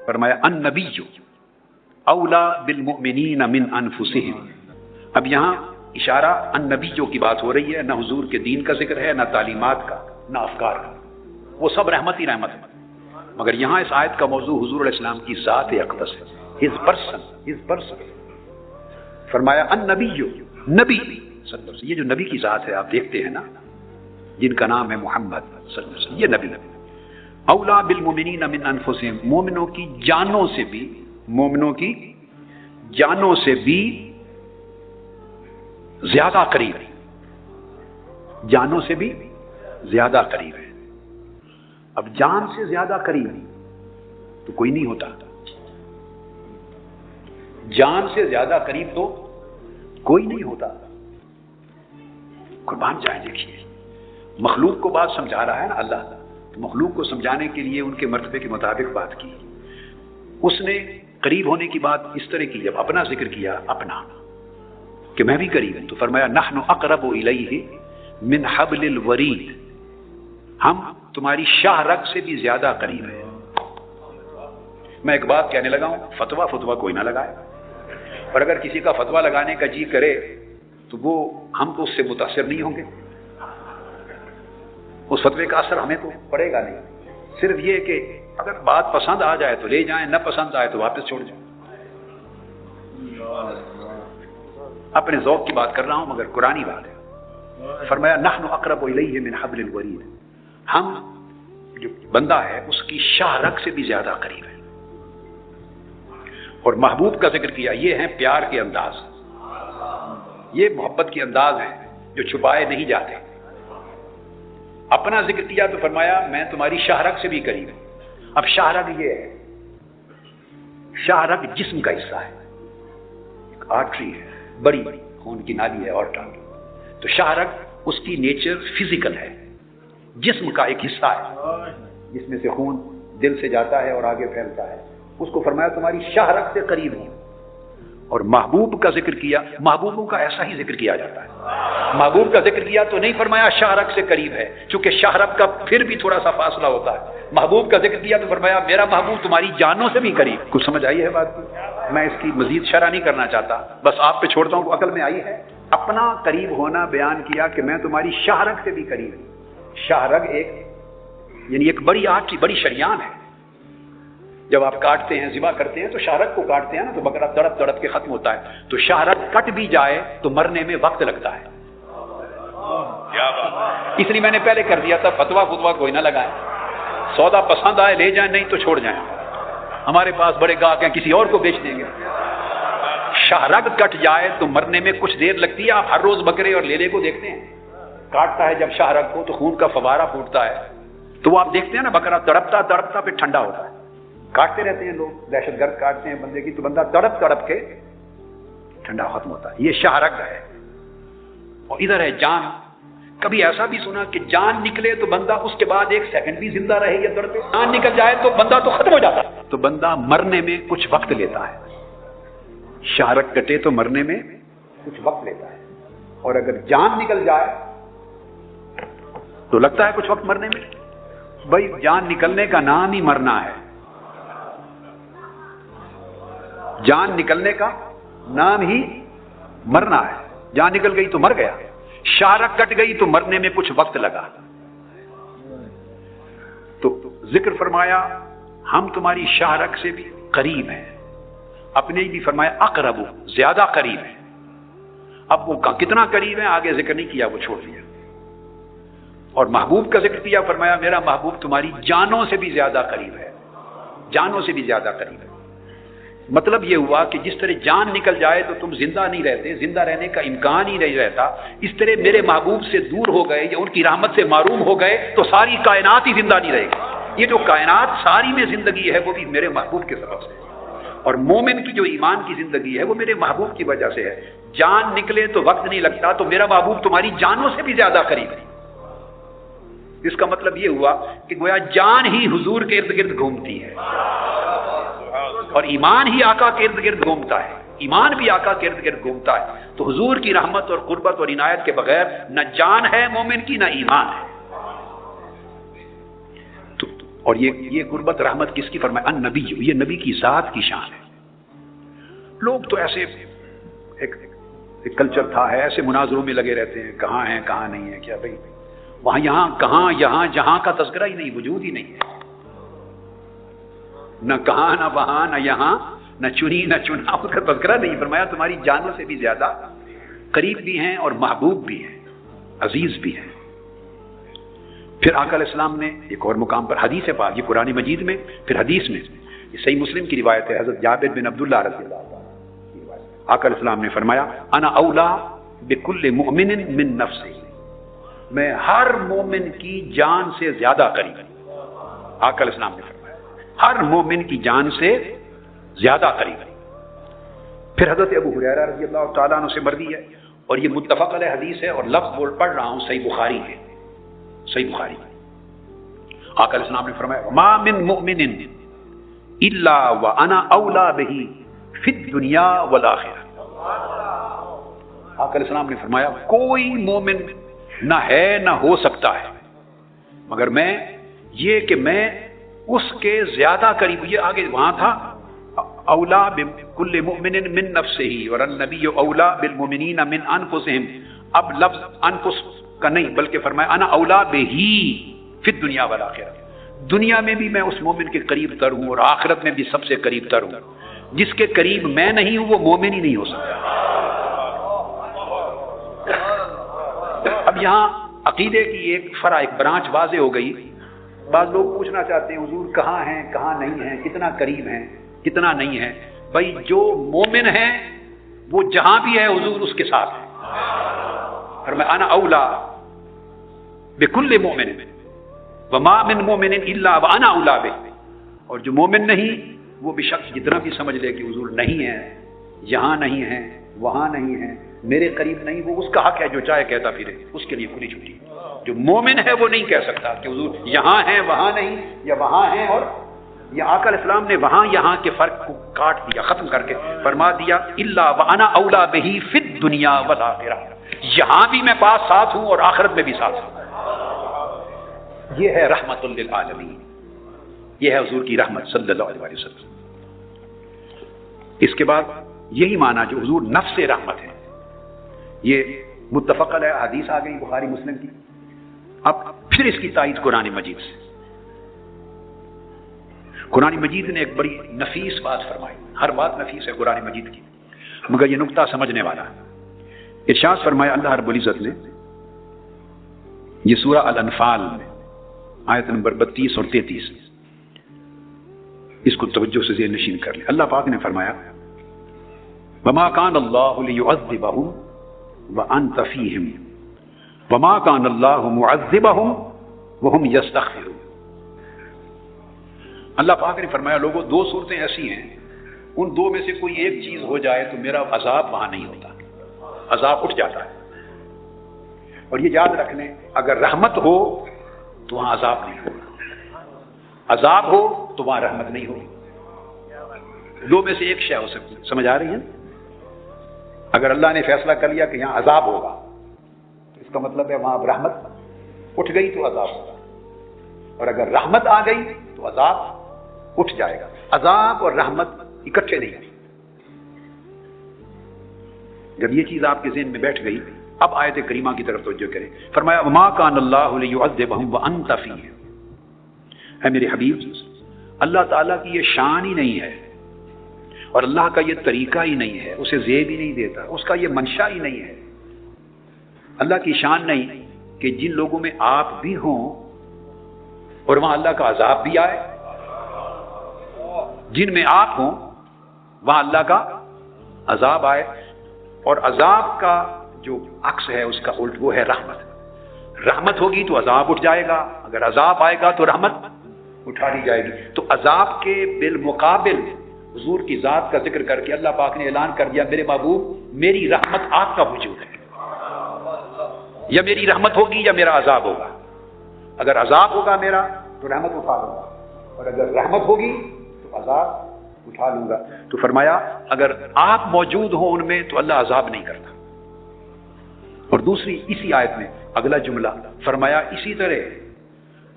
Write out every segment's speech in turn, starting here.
فرمایا النبی اولا بالمؤمنین من انفسہم. اب یہاں اشارہ النبیوں کی بات ہو رہی ہے، نہ حضور کے دین کا ذکر ہے، نہ تعلیمات کا، نہ افکار کا، وہ سب رحمت ہی رحمت ہے. مگر یہاں اس آیت کا موضوع حضور علیہ السلام کی ذات اقدس ہے، ہز پرسن. فرمایا النبی، نبی صلی اللہ علیہ وسلم. یہ جو نبی کی ذات ہے آپ دیکھتے ہیں نا، جن کا نام ہے محمد صلی اللہ علیہ وسلم، یہ نبی اولا بالمؤمنین من انفسہم، مومنوں کی جانوں سے بھی، مومنوں کی جانوں سے بھی زیادہ قریب ہے، جانوں سے بھی زیادہ قریب ہے. اب جان سے زیادہ قریب تو کوئی نہیں ہوتا، جان سے زیادہ قریب تو کوئی نہیں ہوتا. قربان جائیں. دیکھیے مخلوق کو بات سمجھا رہا ہے نا اللہ، تو مخلوق کو سمجھانے کے لیے ان کے مرتبے کے مطابق بات کی. اس نے قریب ہونے کی بات اس طرح کی، جب اپنا ذکر کیا، اپنا کہ میں بھی قریب ہوں، تو فرمایا نحن اقرب الیہ من حبل الورید، ہم تمہاری شاہ رگ سے بھی زیادہ قریب ہیں. میں ایک بات کہنے لگا ہوں، فتویٰ کوئی نہ لگائے، اور اگر کسی کا فتویٰ لگانے کا جی کرے تو وہ ہم تو اس سے متاثر نہیں ہوں گے، اس فتوے کا اثر ہمیں تو پڑے گا نہیں. صرف یہ کہ اگر بات پسند آ جائے تو لے جائیں، نہ پسند آئے تو واپس چھوڑ جائیں. اپنے ذوق کی بات کر رہا ہوں مگر قرآنی بات ہے. فرمایا نحن اقرب الیہ من حبل الورید، ہم جو بندہ ہے اس کی شاہ رگ سے بھی زیادہ قریب ہے. اور محبوب کا ذکر کیا، یہ ہیں پیار کے انداز، یہ محبت کے انداز ہیں جو چھپائے نہیں جاتے. اپنا ذکر کیا تو فرمایا میں تمہاری شاہ رگ سے بھی قریب ہوں. اب شاہ رگ یہ ہے، شاہ رگ جسم کا حصہ ہے، ایک آرٹری ہے، بڑی خون کی نالی ہے اور ٹانگ. تو شاہ رگ اس کی نیچر فزیکل ہے، جسم کا ایک حصہ ہے جس میں سے خون دل سے جاتا ہے اور آگے پھیلتا ہے. اس کو فرمایا تمہاری شاہ رگ سے قریب ہوں. اور محبوب کا ذکر کیا، محبوبوں کا ایسا ہی ذکر کیا جاتا ہے. محبوب کا ذکر کیا تو نہیں فرمایا شاہ رگ سے قریب ہے، چونکہ شاہ رگ کا پھر بھی تھوڑا سا فاصلہ ہوتا ہے. محبوب کا ذکر کیا تو فرمایا میرا محبوب تمہاری جانوں سے بھی قریب. کچھ سمجھ آئی ہے بات؟ میں اس کی مزید شرح نہیں کرنا چاہتا، بس آپ پہ چھوڑتا ہوں، عقل میں آئی ہے. اپنا قریب ہونا بیان کیا کہ میں تمہاری شاہ رگ سے بھی قریب ہوں. شاہ رگ ایک یعنی ایک بڑی آرٹری، بڑی شریان ہے. جب آپ کاٹتے ہیں، ذبح کرتے ہیں تو شاہ رگ کو کاٹتے ہیں نا، تو بکرا تڑپ تڑپ کے ختم ہوتا ہے. تو شاہ رگ کٹ بھی جائے تو مرنے میں وقت لگتا ہے. اس لیے میں نے پہلے کر دیا تھا، فتویٰ کوئی نہ لگائے. سودا پسند آئے لے جائیں، نہیں تو چھوڑ جائیں. ہمارے پاس بڑے گاہک ہیں، کسی اور کو بیچ دیں گے. شاہ رگ کٹ جائے تو مرنے میں کچھ دیر لگتی ہے. آپ ہر روز بکرے اور لیلے کو دیکھتے ہیں، کاٹتا ہے جب شاہ رگ کو تو خون کا فوارہ پھوٹتا ہے. تو وہ آپ دیکھتے ہیں نا، بکرا تڑپتا تڑپتا پھر ٹھنڈا ہوتا ہے. کاٹتے رہتے ہیں لوگ، دہشت گرد کاٹتے ہیں بندے کی، تو بندہ تڑپ تڑپ کے ٹھنڈا ختم ہوتا ہے. یہ شاہ رگ ہے. اور ادھر ہے جان. کبھی ایسا بھی سنا کہ جان نکلے تو بندہ اس کے بعد ایک سیکنڈ بھی زندہ رہے یا تڑپے. جان نکل جائے تو بندہ تو ختم ہو جاتا ہے. تو بندہ مرنے میں کچھ وقت لیتا ہے. شاہ رگ کٹے تو مرنے میں کچھ وقت لیتا ہے، اور اگر جان نکل جائے تو لگتا ہے کچھ وقت مرنے میں. بھائی جان نکلنے کا نام ہی مرنا ہے. جان نکلنے کا نام ہی مرنا ہے. جان نکل گئی تو مر گیا. شاہ رگ کٹ گئی تو مرنے میں کچھ وقت لگا. تو ذکر فرمایا ہم تمہاری شاہ رگ سے بھی قریب ہیں. اپنے بھی فرمایا اقرب، زیادہ قریب ہیں. اب وہ کتنا قریب ہے آگے ذکر نہیں کیا، وہ چھوڑ دیا. اور محبوب کا ذکر کیا، فرمایا میرا محبوب تمہاری جانوں سے بھی زیادہ قریب ہے. جانوں سے بھی زیادہ قریب ہے. مطلب یہ ہوا کہ جس طرح جان نکل جائے تو تم زندہ نہیں رہتے، زندہ رہنے کا امکان ہی نہیں رہتا، اس طرح میرے محبوب سے دور ہو گئے یا ان کی رحمت سے محروم ہو گئے تو ساری کائنات ہی زندہ نہیں رہے گی. یہ جو کائنات ساری میں زندگی ہے وہ بھی میرے محبوب کے سبب سے. اور مومن کی جو ایمان کی زندگی ہے وہ میرے محبوب کی وجہ سے ہے. جان نکلے تو وقت نہیں لگتا، تو میرا محبوب تمہاری جانوں سے بھی زیادہ قریب ہے. اس کا مطلب یہ ہوا کہ گویا جان ہی حضور کے ارد گرد گھومتی ہے، اور ایمان ہی آقا کے ارد گرد گھومتا ہے. ایمان بھی آقا کے ارد گرد گھومتا ہے. تو حضور کی رحمت اور قربت اور عنایت کے بغیر نہ جان ہے مومن کی، نہ ایمان ہے. تو اور یہ قربت رحمت کس کی فرمایا؟ ان نبی، یہ نبی کی ذات کی شان ہے. لوگ تو ایسے ایک کلچر تھا ہے، ایسے مناظروں میں لگے رہتے ہیں، کہاں ہیں کہاں نہیں ہے. کیا بھائی وہاں یہاں کہاں یہاں جہاں کا تذکرہ ہی نہیں، وجود ہی نہیں ہے. نہ کہاں نہ وہاں نہ یہاں، نہ چنی نہ چنا، اس کا تذکرہ نہیں. فرمایا تمہاری جانوں سے بھی زیادہ قریب بھی ہیں اور محبوب بھی ہیں، عزیز بھی ہیں. پھر آقا علیہ السلام نے ایک اور مقام پر حدیث پاک، یہ قرآن مجید میں، پھر حدیث میں، یہ صحیح مسلم کی روایت ہے، حضرت جابر بن عبداللہ رضی اللہ عنہ. آقا علیہ السلام نے فرمایا انا اولا بکل مؤمن من نفسہ، میں ہر مومن کی جان سے زیادہ قریب. آقا علیہ السلام نے فرمایا ہر مومن کی جان سے زیادہ قریب. پھر حضرت ابو ہریرہ رضی اللہ تعالیٰ عنہ سے مروی ہے، اور یہ متفق علیہ حدیث ہے، اور لفظ بول پڑھ رہا ہوں صحیح بخاری ہے، صحیح بخاری. آقا علیہ السلام نے فرمایا ما من مؤمن الا وانا اولا بہ فی الدنیا والآخرہ. آقا علیہ السلام نے فرمایا کوئی مومن نہ ہے نہ ہو سکتا ہے مگر میں یہ کہ میں اس کے زیادہ قریب. یہ آگے وہاں تھا اولا بکل مؤمن من نفسہ اور النبی اولا بالمؤمنین من انفسہم. اب لفظ انفس کا نہیں بلکہ فرمایا انا اولا بہی فی الدنیا والآخرہ. دنیا میں بھی میں اس مومن کے قریب تر ہوں اور آخرت میں بھی سب سے قریب تر ہوں. جس کے قریب میں نہیں ہوں وہ مومن ہی نہیں ہو سکتا. اب یہاں عقیدے کی ایک فرع، ایک برانچ واضح ہو گئی. بعض لوگ پوچھنا چاہتے ہیں حضور کہاں ہیں کہاں نہیں ہیں، کتنا قریب ہیں کتنا نہیں ہے. بھائی جو مومن ہے وہ جہاں بھی ہے حضور اس کے ساتھ ہے. فرمایا انا اولا بکل مومن وما من مومن الا وانا اولا بہ. اور جو مومن نہیں وہ بھی شخص جتنا بھی سمجھ لے کہ حضور نہیں ہے، یہاں نہیں ہے، وہاں نہیں ہے، میرے قریب نہیں، وہ اس کا حق ہے جو چاہے کہتا پھرے، اس کے لیے کھلی چھٹی. جو مومن ہے وہ نہیں کہہ سکتا کہ حضور یہاں ہیں وہاں نہیں، یا وہاں ہیں. اور یہ آقا علیہ السلام نے وہاں یہاں کے فرق کو کاٹ دیا، ختم کر کے فرما دیا الا وانا اولا بہ فی الدنیا والآخرہ. یہاں بھی میں پاس ساتھ ہوں اور آخرت میں بھی ساتھ ہوں. یہ ہے رحمت للعالمین، یہ ہے حضور کی رحمت صلی اللہ علیہ وسلم. اس کے بعد یہی معنی جو حضور نفس رحمت ہے، یہ متفق علیہ حدیث آ گئی بخاری مسلم کی. اب پھر اس کی تائید قرآن مجید سے. قرآن مجید نے ایک بڑی نفیس بات فرمائی. ہر بات نفیس ہے قرآن مجید کی، مگر یہ نقطہ سمجھنے والا ہے. ارشاد فرمایا اللہ رب العزت نے، یہ سورہ الانفال میں آیت نمبر 32 اور 33، اس کو توجہ سے ذہن نشین کر لیں. اللہ پاک نے فرمایا وما کان اللہ لیعذبہم وانت فیہم وما کان اللہ معذبہم وہم یستغفرون. اللہ پاک نے فرمایا لوگوں دو صورتیں ایسی ہیں، ان دو میں سے کوئی ایک چیز ہو جائے تو میرا عذاب وہاں نہیں ہوتا، عذاب اٹھ جاتا ہے. اور یہ یاد رکھ لیں اگر رحمت ہو تو وہاں عذاب نہیں ہوگا، عذاب ہو تو وہاں رحمت نہیں ہوگی. دو میں سے ایک شے ہو سکتی. سمجھ آ رہی ہے؟ اگر اللہ نے فیصلہ کر لیا کہ یہاں عذاب ہوگا تو اس کا مطلب ہے وہاں رحمت اٹھ گئی تو عذاب ہوگا، اور اگر رحمت آ گئی تو عذاب اٹھ جائے گا. عذاب اور رحمت اکٹھے نہیں ہیں. جب یہ چیز آپ کے ذہن میں بیٹھ گئی اب آیت کریمہ کی طرف توجہ کریں. فرمایا وما کان اللہ لیعذبہم وانت فیہم. اے میرے حبیب اللہ تعالیٰ کی یہ شان ہی نہیں ہے اور اللہ کا یہ طریقہ ہی نہیں ہے، اسے زیب ہی نہیں دیتا، اس کا یہ منشا ہی نہیں ہے. اللہ کی شان نہیں کہ جن لوگوں میں آپ بھی ہوں اور وہاں اللہ کا عذاب بھی آئے. جن میں آپ ہوں وہاں اللہ کا عذاب آئے، اور عذاب کا جو عکس ہے اس کا الٹ وہ ہے رحمت. رحمت ہوگی تو عذاب اٹھ جائے گا، اگر عذاب آئے گا تو رحمت اٹھا لی جائے گی. تو عذاب کے بالمقابل حضور کی ذات کا ذکر کر کے اللہ پاک نے اعلان کر دیا میرے محبوب میری رحمت آپ کا وجود ہے. یا میری رحمت ہوگی یا میرا عذاب ہوگا. اگر عذاب ہوگا میرا تو رحمت اٹھا لوں گا، اور اگر رحمت ہوگی تو عذاب اٹھا لوں گا. تو فرمایا اگر آپ موجود ہوں ان میں تو اللہ عذاب نہیں کرتا. اور دوسری اسی آیت میں اگلا جملہ فرمایا اسی طرح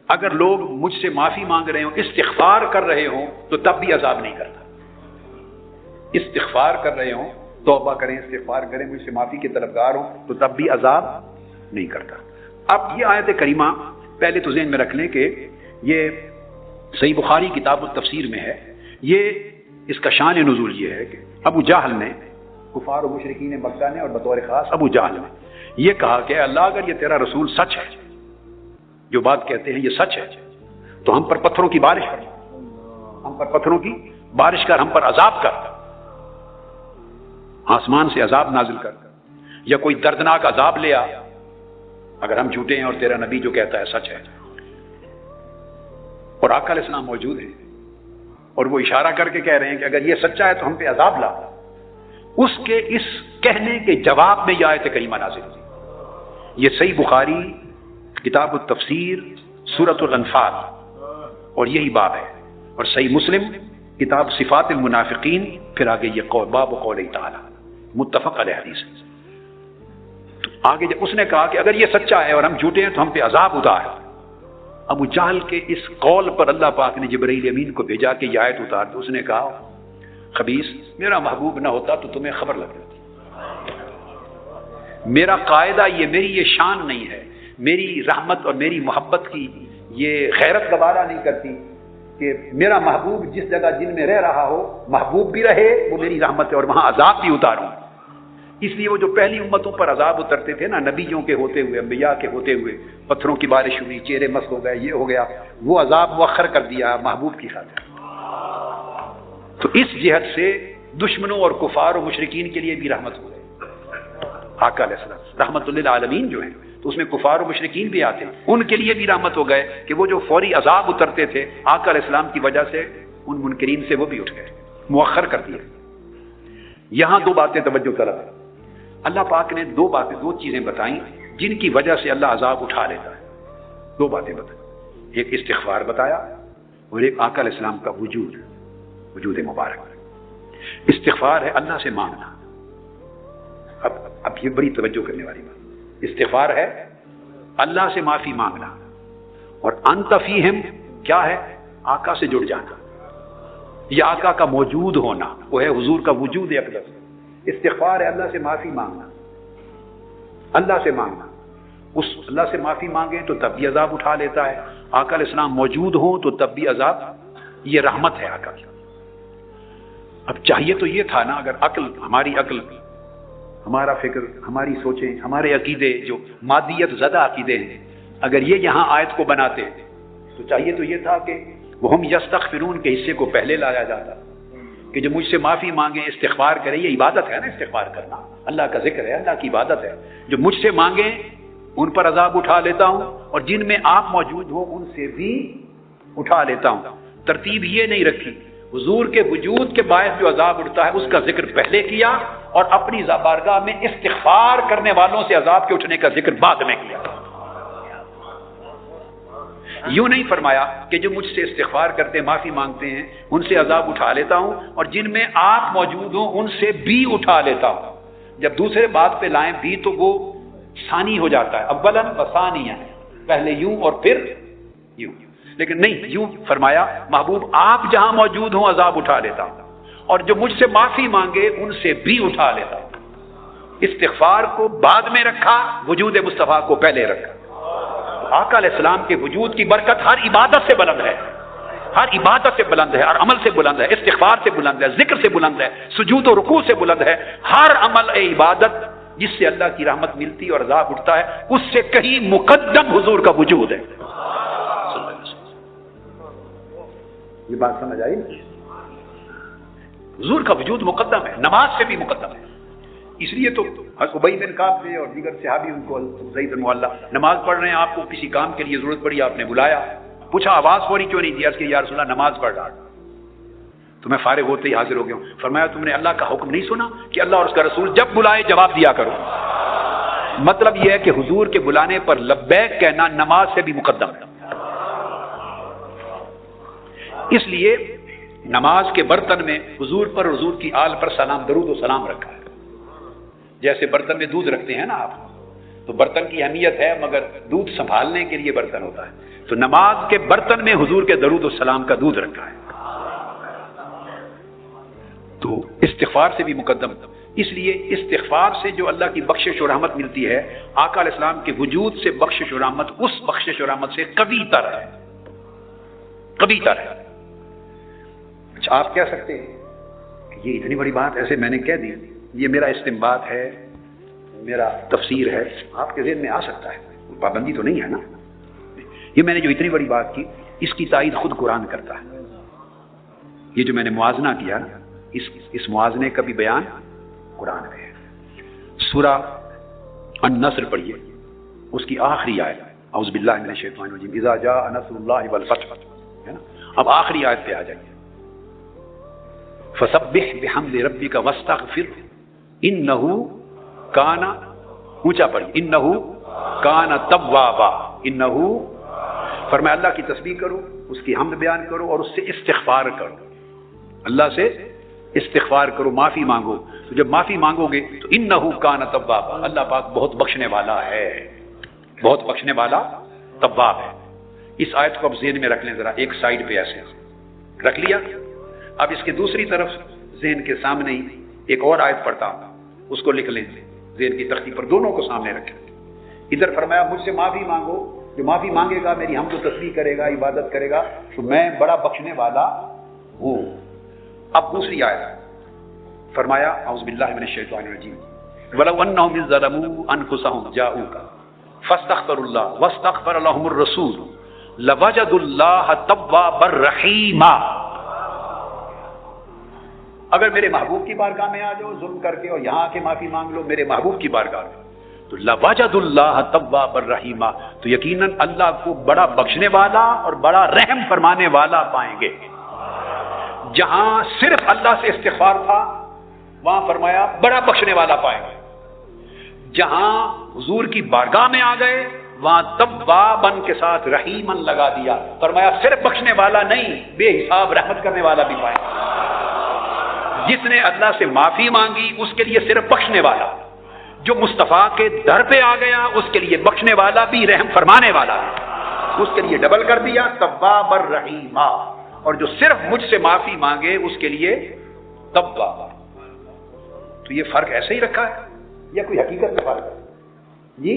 اگر لوگ مجھ سے معافی مانگ رہے ہوں، استغفار کر رہے ہوں، تو تب بھی عذاب نہیں کرتا۔ استغفار کر رہے ہوں، توبہ کریں، استغفار کریں، مجھ سے معافی کے طلبگار ہوں، تو تب بھی عذاب نہیں کرتا۔ اب یہ آیت کریمہ پہلے تو ذہن میں رکھ لیں کہ یہ صحیح بخاری کتاب التفسیر میں ہے۔ یہ اس کا شان نزول یہ ہے کہ ابو جہل نے، کفار و مشرکین مکہ نے، اور بطور خاص ابو جہل نے یہ کہا کہ اللہ اگر یہ تیرا رسول سچ ہے، جو بات کہتے ہیں یہ سچ ہے، تو ہم پر پتھروں کی بارش کر، ہم پر پتھروں کی بارش کر، ہم پر عذاب کر، آسمان سے عذاب نازل کر، یا کوئی دردناک عذاب لے آ اگر ہم جھوٹے ہیں اور تیرا نبی جو کہتا ہے سچ ہے۔ اور آقا علیہ السلام موجود ہیں اور وہ اشارہ کر کے کہہ رہے ہیں کہ اگر یہ سچا ہے تو ہم پہ عذاب لا۔ اس کے اس کہنے کے جواب میں یہ آیت کریمہ نازل ہوئی۔ یہ صحیح بخاری کتاب التفسیر سورۃ الانفال اور یہی باب ہے، اور صحیح مسلم کتاب صفات المنافقین، پھر آگے یہ قول باب قول تعالی متفق علیہ حدیث۔ تو آگے جب اس نے کہا کہ اگر یہ سچا ہے اور ہم جھوٹے ہیں تو ہم پہ عذاب اتار، ابو جہل کے اس قول پر اللہ پاک نے جبرائیل امین کو بھیجا کہ یہ آیت اتار دو۔ اس نے کہا خبیث، میرا محبوب نہ ہوتا تو تمہیں خبر لگ جاتی۔ میرا قاعدہ یہ، میری یہ شان نہیں ہے، میری رحمت اور میری محبت کی یہ غیرت گوارا نہیں کرتی کہ میرا محبوب جس جگہ جن میں رہ رہا ہو محبوب بھی رہے، وہ میری رحمت ہے، اور وہاں عذاب بھی اتاروں۔ اس لیے وہ جو پہلی امتوں پر عذاب اترتے تھے نا، نبیوں کے ہوتے ہوئے، انبیاء کے ہوتے ہوئے، پتھروں کی بارش ہوئی، چہرے مست ہو گئے، یہ ہو گیا، وہ عذاب مؤخر کر دیا محبوب کی خاطر۔ تو اس جہت سے دشمنوں اور کفار و مشرکین کے لیے بھی رحمت ہو گئی۔ آقا علیہ السلام رحمت للعالمین جو ہیں، تو اس میں کفار و مشرکین بھی آتے ہیں، ان کے لیے بھی رحمت ہو گئے کہ وہ جو فوری عذاب اترتے تھے آقا علیہ السلام کی وجہ سے ان منکرین سے وہ بھی اٹھ گئے، مؤخر کر دیا۔ یہاں دو باتیں توجہ طلب ہے۔ اللہ پاک نے دو چیزیں بتائیں جن کی وجہ سے اللہ عذاب اٹھا لیتا ہے۔ دو باتیں بتائیں، ایک استغفار بتایا اور ایک آقا علیہ السلام کا وجود مبارک۔ استغفار ہے اللہ سے مانگنا۔ اب یہ بڑی توجہ کرنے والی بات، استغفار ہے اللہ سے معافی مانگنا، اور انت فیہم کیا ہے؟ آقا سے جڑ جانا، یہ آقا کا موجود ہونا، وہ ہے حضور کا وجود اقدس۔ استغفار ہے اللہ سے معافی مانگنا، اللہ سے مانگنا، اس اللہ سے معافی مانگیں تو تب بھی عذاب اٹھا لیتا ہے، آقا علیہ السلام موجود ہوں تو تب بھی عذاب، یہ رحمت ہے آقا کی۔ اب چاہیے تو یہ تھا نا، اگر ہماری عقل، ہمارا فکر، ہماری سوچیں، ہمارے عقیدے جو مادیت زدہ عقیدے ہیں، اگر یہ یہاں آیت کو بناتے تو چاہیے تو یہ تھا کہ وہ ہم یستغفرون کے حصے کو پہلے لایا جاتا کہ جو مجھ سے معافی مانگیں، استغفار کریں، یہ عبادت ہے نا، استغفار کرنا اللہ کا ذکر ہے، اللہ کی عبادت ہے، جو مجھ سے مانگیں ان پر عذاب اٹھا لیتا ہوں، اور جن میں آپ موجود ہو ان سے بھی اٹھا لیتا ہوں۔ ترتیب یہ نہیں رکھی، حضور کے وجود کے باعث جو عذاب اٹھتا ہے اس کا ذکر پہلے کیا، اور اپنی بارگاہ میں استغفار کرنے والوں سے عذاب کے اٹھنے کا ذکر بعد میں کیا۔ یوں نہیں فرمایا کہ جو مجھ سے استغفار کرتے معافی مانگتے ہیں ان سے عذاب اٹھا لیتا ہوں، اور جن میں آپ موجود ہوں ان سے بھی اٹھا لیتا ہوں۔ جب دوسرے بات پہ لائیں بھی تو وہ ثانی ہو جاتا ہے، اولاً و ثانیاً، پہلے یوں اور پھر یوں، لیکن نہیں، یوں فرمایا محبوب آپ جہاں موجود ہوں عذاب اٹھا لیتا ہوں، اور جو مجھ سے معافی مانگے ان سے بھی اٹھا لیتا ہوں۔ استغفار کو بعد میں رکھا، وجود مصطفیٰ کو پہلے رکھا۔ آقا علیہ السلام کے وجود کی برکت ہر عبادت سے بلند ہے، ہر عبادت سے بلند ہے، ہر عمل سے بلند ہے، استغفار سے بلند ہے، ذکر سے بلند ہے، سجود و رکوع سے بلند ہے۔ ہر عمل عبادت جس سے اللہ کی رحمت ملتی اور عذاب اٹھتا ہے اس سے کہیں مقدم حضور کا وجود ہے۔ یہ بات سمجھ آئی؟ حضور کا وجود مقدم ہے، نماز سے بھی مقدم ہے۔ اس لیے تو ابی بن کعب سے اور دیگر صحابی ان کو زید بن معلہ نماز پڑھ رہے ہیں، آپ کو کسی کام کے لیے ضرورت پڑی، آپ نے بلایا، پوچھا آواز فوری کیوں نہیں دیا؟ کہ یا رسول اللہ نماز پڑھ رہا تو میں فارغ ہوتے ہی حاضر ہو گیا ہوں۔ فرمایا تم نے اللہ کا حکم نہیں سنا کہ اللہ اور اس کا رسول جب بلائے جواب دیا کرو؟ مطلب یہ ہے کہ حضور کے بلانے پر لبیک کہنا نماز سے بھی مقدم ہے۔ اس لیے نماز کے برتن میں حضور پر، حضور کی آل پر سلام، درود و سلام رکھا ہے۔ جیسے برتن میں دودھ رکھتے ہیں نا آپ، تو برتن کی اہمیت ہے، مگر دودھ سنبھالنے کے لیے برتن ہوتا ہے۔ تو نماز کے برتن میں حضور کے درود و سلام کا دودھ رکھا ہے، تو استغفار سے بھی مقدم. اس لیے استغفار سے جو اللہ کی بخشش و رحمت ملتی ہے، آقا علیہ السلام کے وجود سے بخشش و رحمت اس بخشش و رحمت سے کبھی تر ہے، کبھی تر ہے. اچھا آپ کہہ سکتے ہیں کہ یہ اتنی بڑی بات ایسے میں نے کہہ دی، یہ میرا استنباط ہے، میرا تفسیر ہے، آپ کے ذہن میں آ سکتا ہے، پابندی تو نہیں ہے نا. یہ میں نے جو اتنی بڑی بات کی، اس کی تائید خود قرآن کرتا ہے. یہ جو میں نے موازنہ کیا نا، اس موازنے کا بھی بیان قرآن میں ہے. سورہ النصر پڑھیے، اس کی آخری آیت، اعوذ باللہ من الشیطان الرجیم، اذا جاء نصر اللہ والفتح، ہے نا. اب آخری آیت پہ آ جائیے، فسبح بحمد ربک واستغفر انہ کان، اونچا پڑھیے، انہ کان توابا. انہ فرمایا اللہ کی تسبیح کرو، اس کی حمد بیان کرو اور اس سے استغفار کرو، اللہ سے استغفار کرو، معافی مانگو. تو جب معافی مانگو گے تو انہ کان توابا، اللہ پاک بہت بخشنے والا ہے، بہت بخشنے والا تواب ہے. اس آیت کو اب ذہن میں رکھ لیں ذرا، ایک سائیڈ پہ ایسے رکھ لیا. اب اس کے دوسری طرف ذہن کے سامنے ہی ایک اور آیت پڑھتا ہوں، اس کو لکھ لیں ذہن کی تختی پر، دونوں کو سامنے رکھیں. ادھر فرمایا مجھ سے معافی مانگو، جو معافی مانگے گا میری حمد و تسبیح کرے گا، عبادت کرے گا تو میں بڑا بخشنے والا ہوں. اب دوسری آیت فرمایا اعوذ باللہ من الشیطان الرجیم، وَلَوْ أَنَّهُمْ إِذْ ظَلَمُوا أَنفُسَهُمْ جَاءُوكَ فَاسْتَغْفَرُوا اللَّهَ وَاسْتَغْفَرَ لَهُمُ الرَّسُولُ لَوَجَدُوا اللَّهَ تَوَّابًا رَحِيمًا. اگر میرے محبوب کی بارگاہ میں آ جاؤ ظلم کر کے اور یہاں آ کے معافی مانگ لو میرے محبوب کی بارگاہ میں، تو لَوَجَدُوا اللَّهَ تَوَّابًا رَحِيمًا، تو یقیناً اللہ کو بڑا بخشنے والا اور بڑا رحم فرمانے والا پائیں گے. جہاں صرف اللہ سے استغفار تھا وہاں فرمایا بڑا بخشنے والا پائیں گے. جہاں حضور کی بارگاہ میں آ گئے وہاں توابن کے ساتھ رحیمن لگا دیا، فرمایا صرف بخشنے والا نہیں بے حساب رحمت کرنے والا بھی پائیں گے. جس نے اللہ سے معافی مانگی اس کے لیے صرف بخشنے والا، جو مصطفیٰ کے در پہ آ گیا اس کے لیے بخشنے والا بھی رحم فرمانے والا ہے، اس کے لیے ڈبل کر دیا تواب الرحیمہ. اور جو صرف مجھ سے معافی مانگے اس کے لیے تواب. تو یہ فرق ایسے ہی رکھا ہے یا کوئی حقیقت کا فرق ہے؟ جی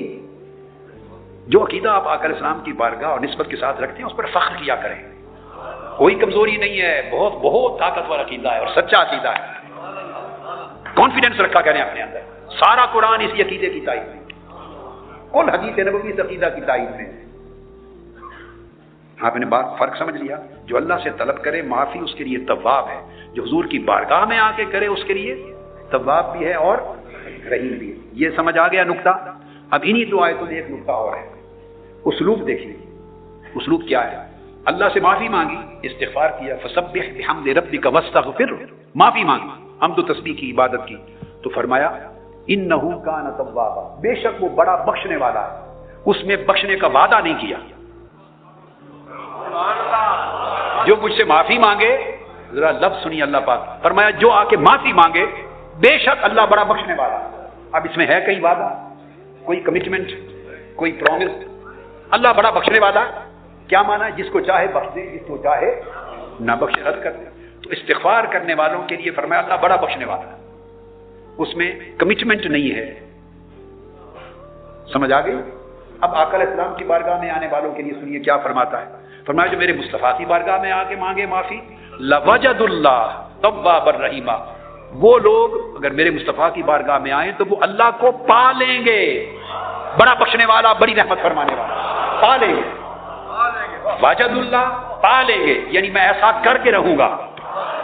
جو عقیدہ آپ آقا علیہ السلام کی بارگاہ اور نسبت کے ساتھ رکھتے ہیں اس پر فخر کیا کریں، کوئی کمزوری نہیں ہے، بہت بہت طاقتور عقیدہ ہے اور سچا عقیدہ ہے. کانفیڈنس رکھا کریں اپنے اندر. سارا قرآن اسی عقیدے کی تائید میں، کل حدیث نبوی اس عقیدہ کی تائید میں. آپ نے بات فرق سمجھ لیا؟ جو اللہ سے طلب کرے معافی اس کے لیے تواب ہے، جو حضور کی بارگاہ میں آ کے کرے اس کے لیے تواب بھی ہے اور رحیم بھی ہے. یہ سمجھ آ گیا نقطہ؟ اب انہی دو آیتوں میں ایک نقطہ اور ہے. اسلوب دیکھیے، اسلوب کیا ہے؟ اللہ سے معافی مانگی، استغفار کیا، فسبح بحمد ربک واستغفر، معافی مانگی، حمد و تسبیح کی، عبادت کی، تو فرمایا انہ کان توابا، بے شک وہ بڑا بخشنے والا ہے. اس میں بخشنے کا وعدہ نہیں کیا. جو مجھ سے معافی مانگے، ذرا لفظ سنیے اللہ پاک، فرمایا جو آ کے معافی مانگے بے شک اللہ بڑا بخشنے والا. اب اس میں ہے کئی وعدہ، کوئی کمٹمنٹ، کوئی پرومس. اللہ بڑا بخشنے والا کیا مانا؟ جس کو چاہے بخش دے، جس کو چاہے نہ بخشے، رد کر دے. تو استغفار کرنے والوں کے لیے فرمایا اللہ بڑا بخشنے والا ہے، اس میں کمٹمنٹ نہیں ہے. سمجھ آ گئی؟ اب آقا علیہ السلام کی بارگاہ میں آنے والوں کے لیے سنیے کیا فرماتا ہے. فرمایا جو میرے مصطفیٰ کی بارگاہ میں آ کے مانگے معافی، لوجد اللہ توابا رحیما، وہ لوگ اگر میرے مصطفیٰ کی بارگاہ میں آئیں تو وہ اللہ کو پا لیں گے، بڑا بخشنے والا، بڑی رحمت فرمانے والا، پا لیں گے. واجد اللہ، پا لیں گے، یعنی میں ایسا کر کے رہوں گا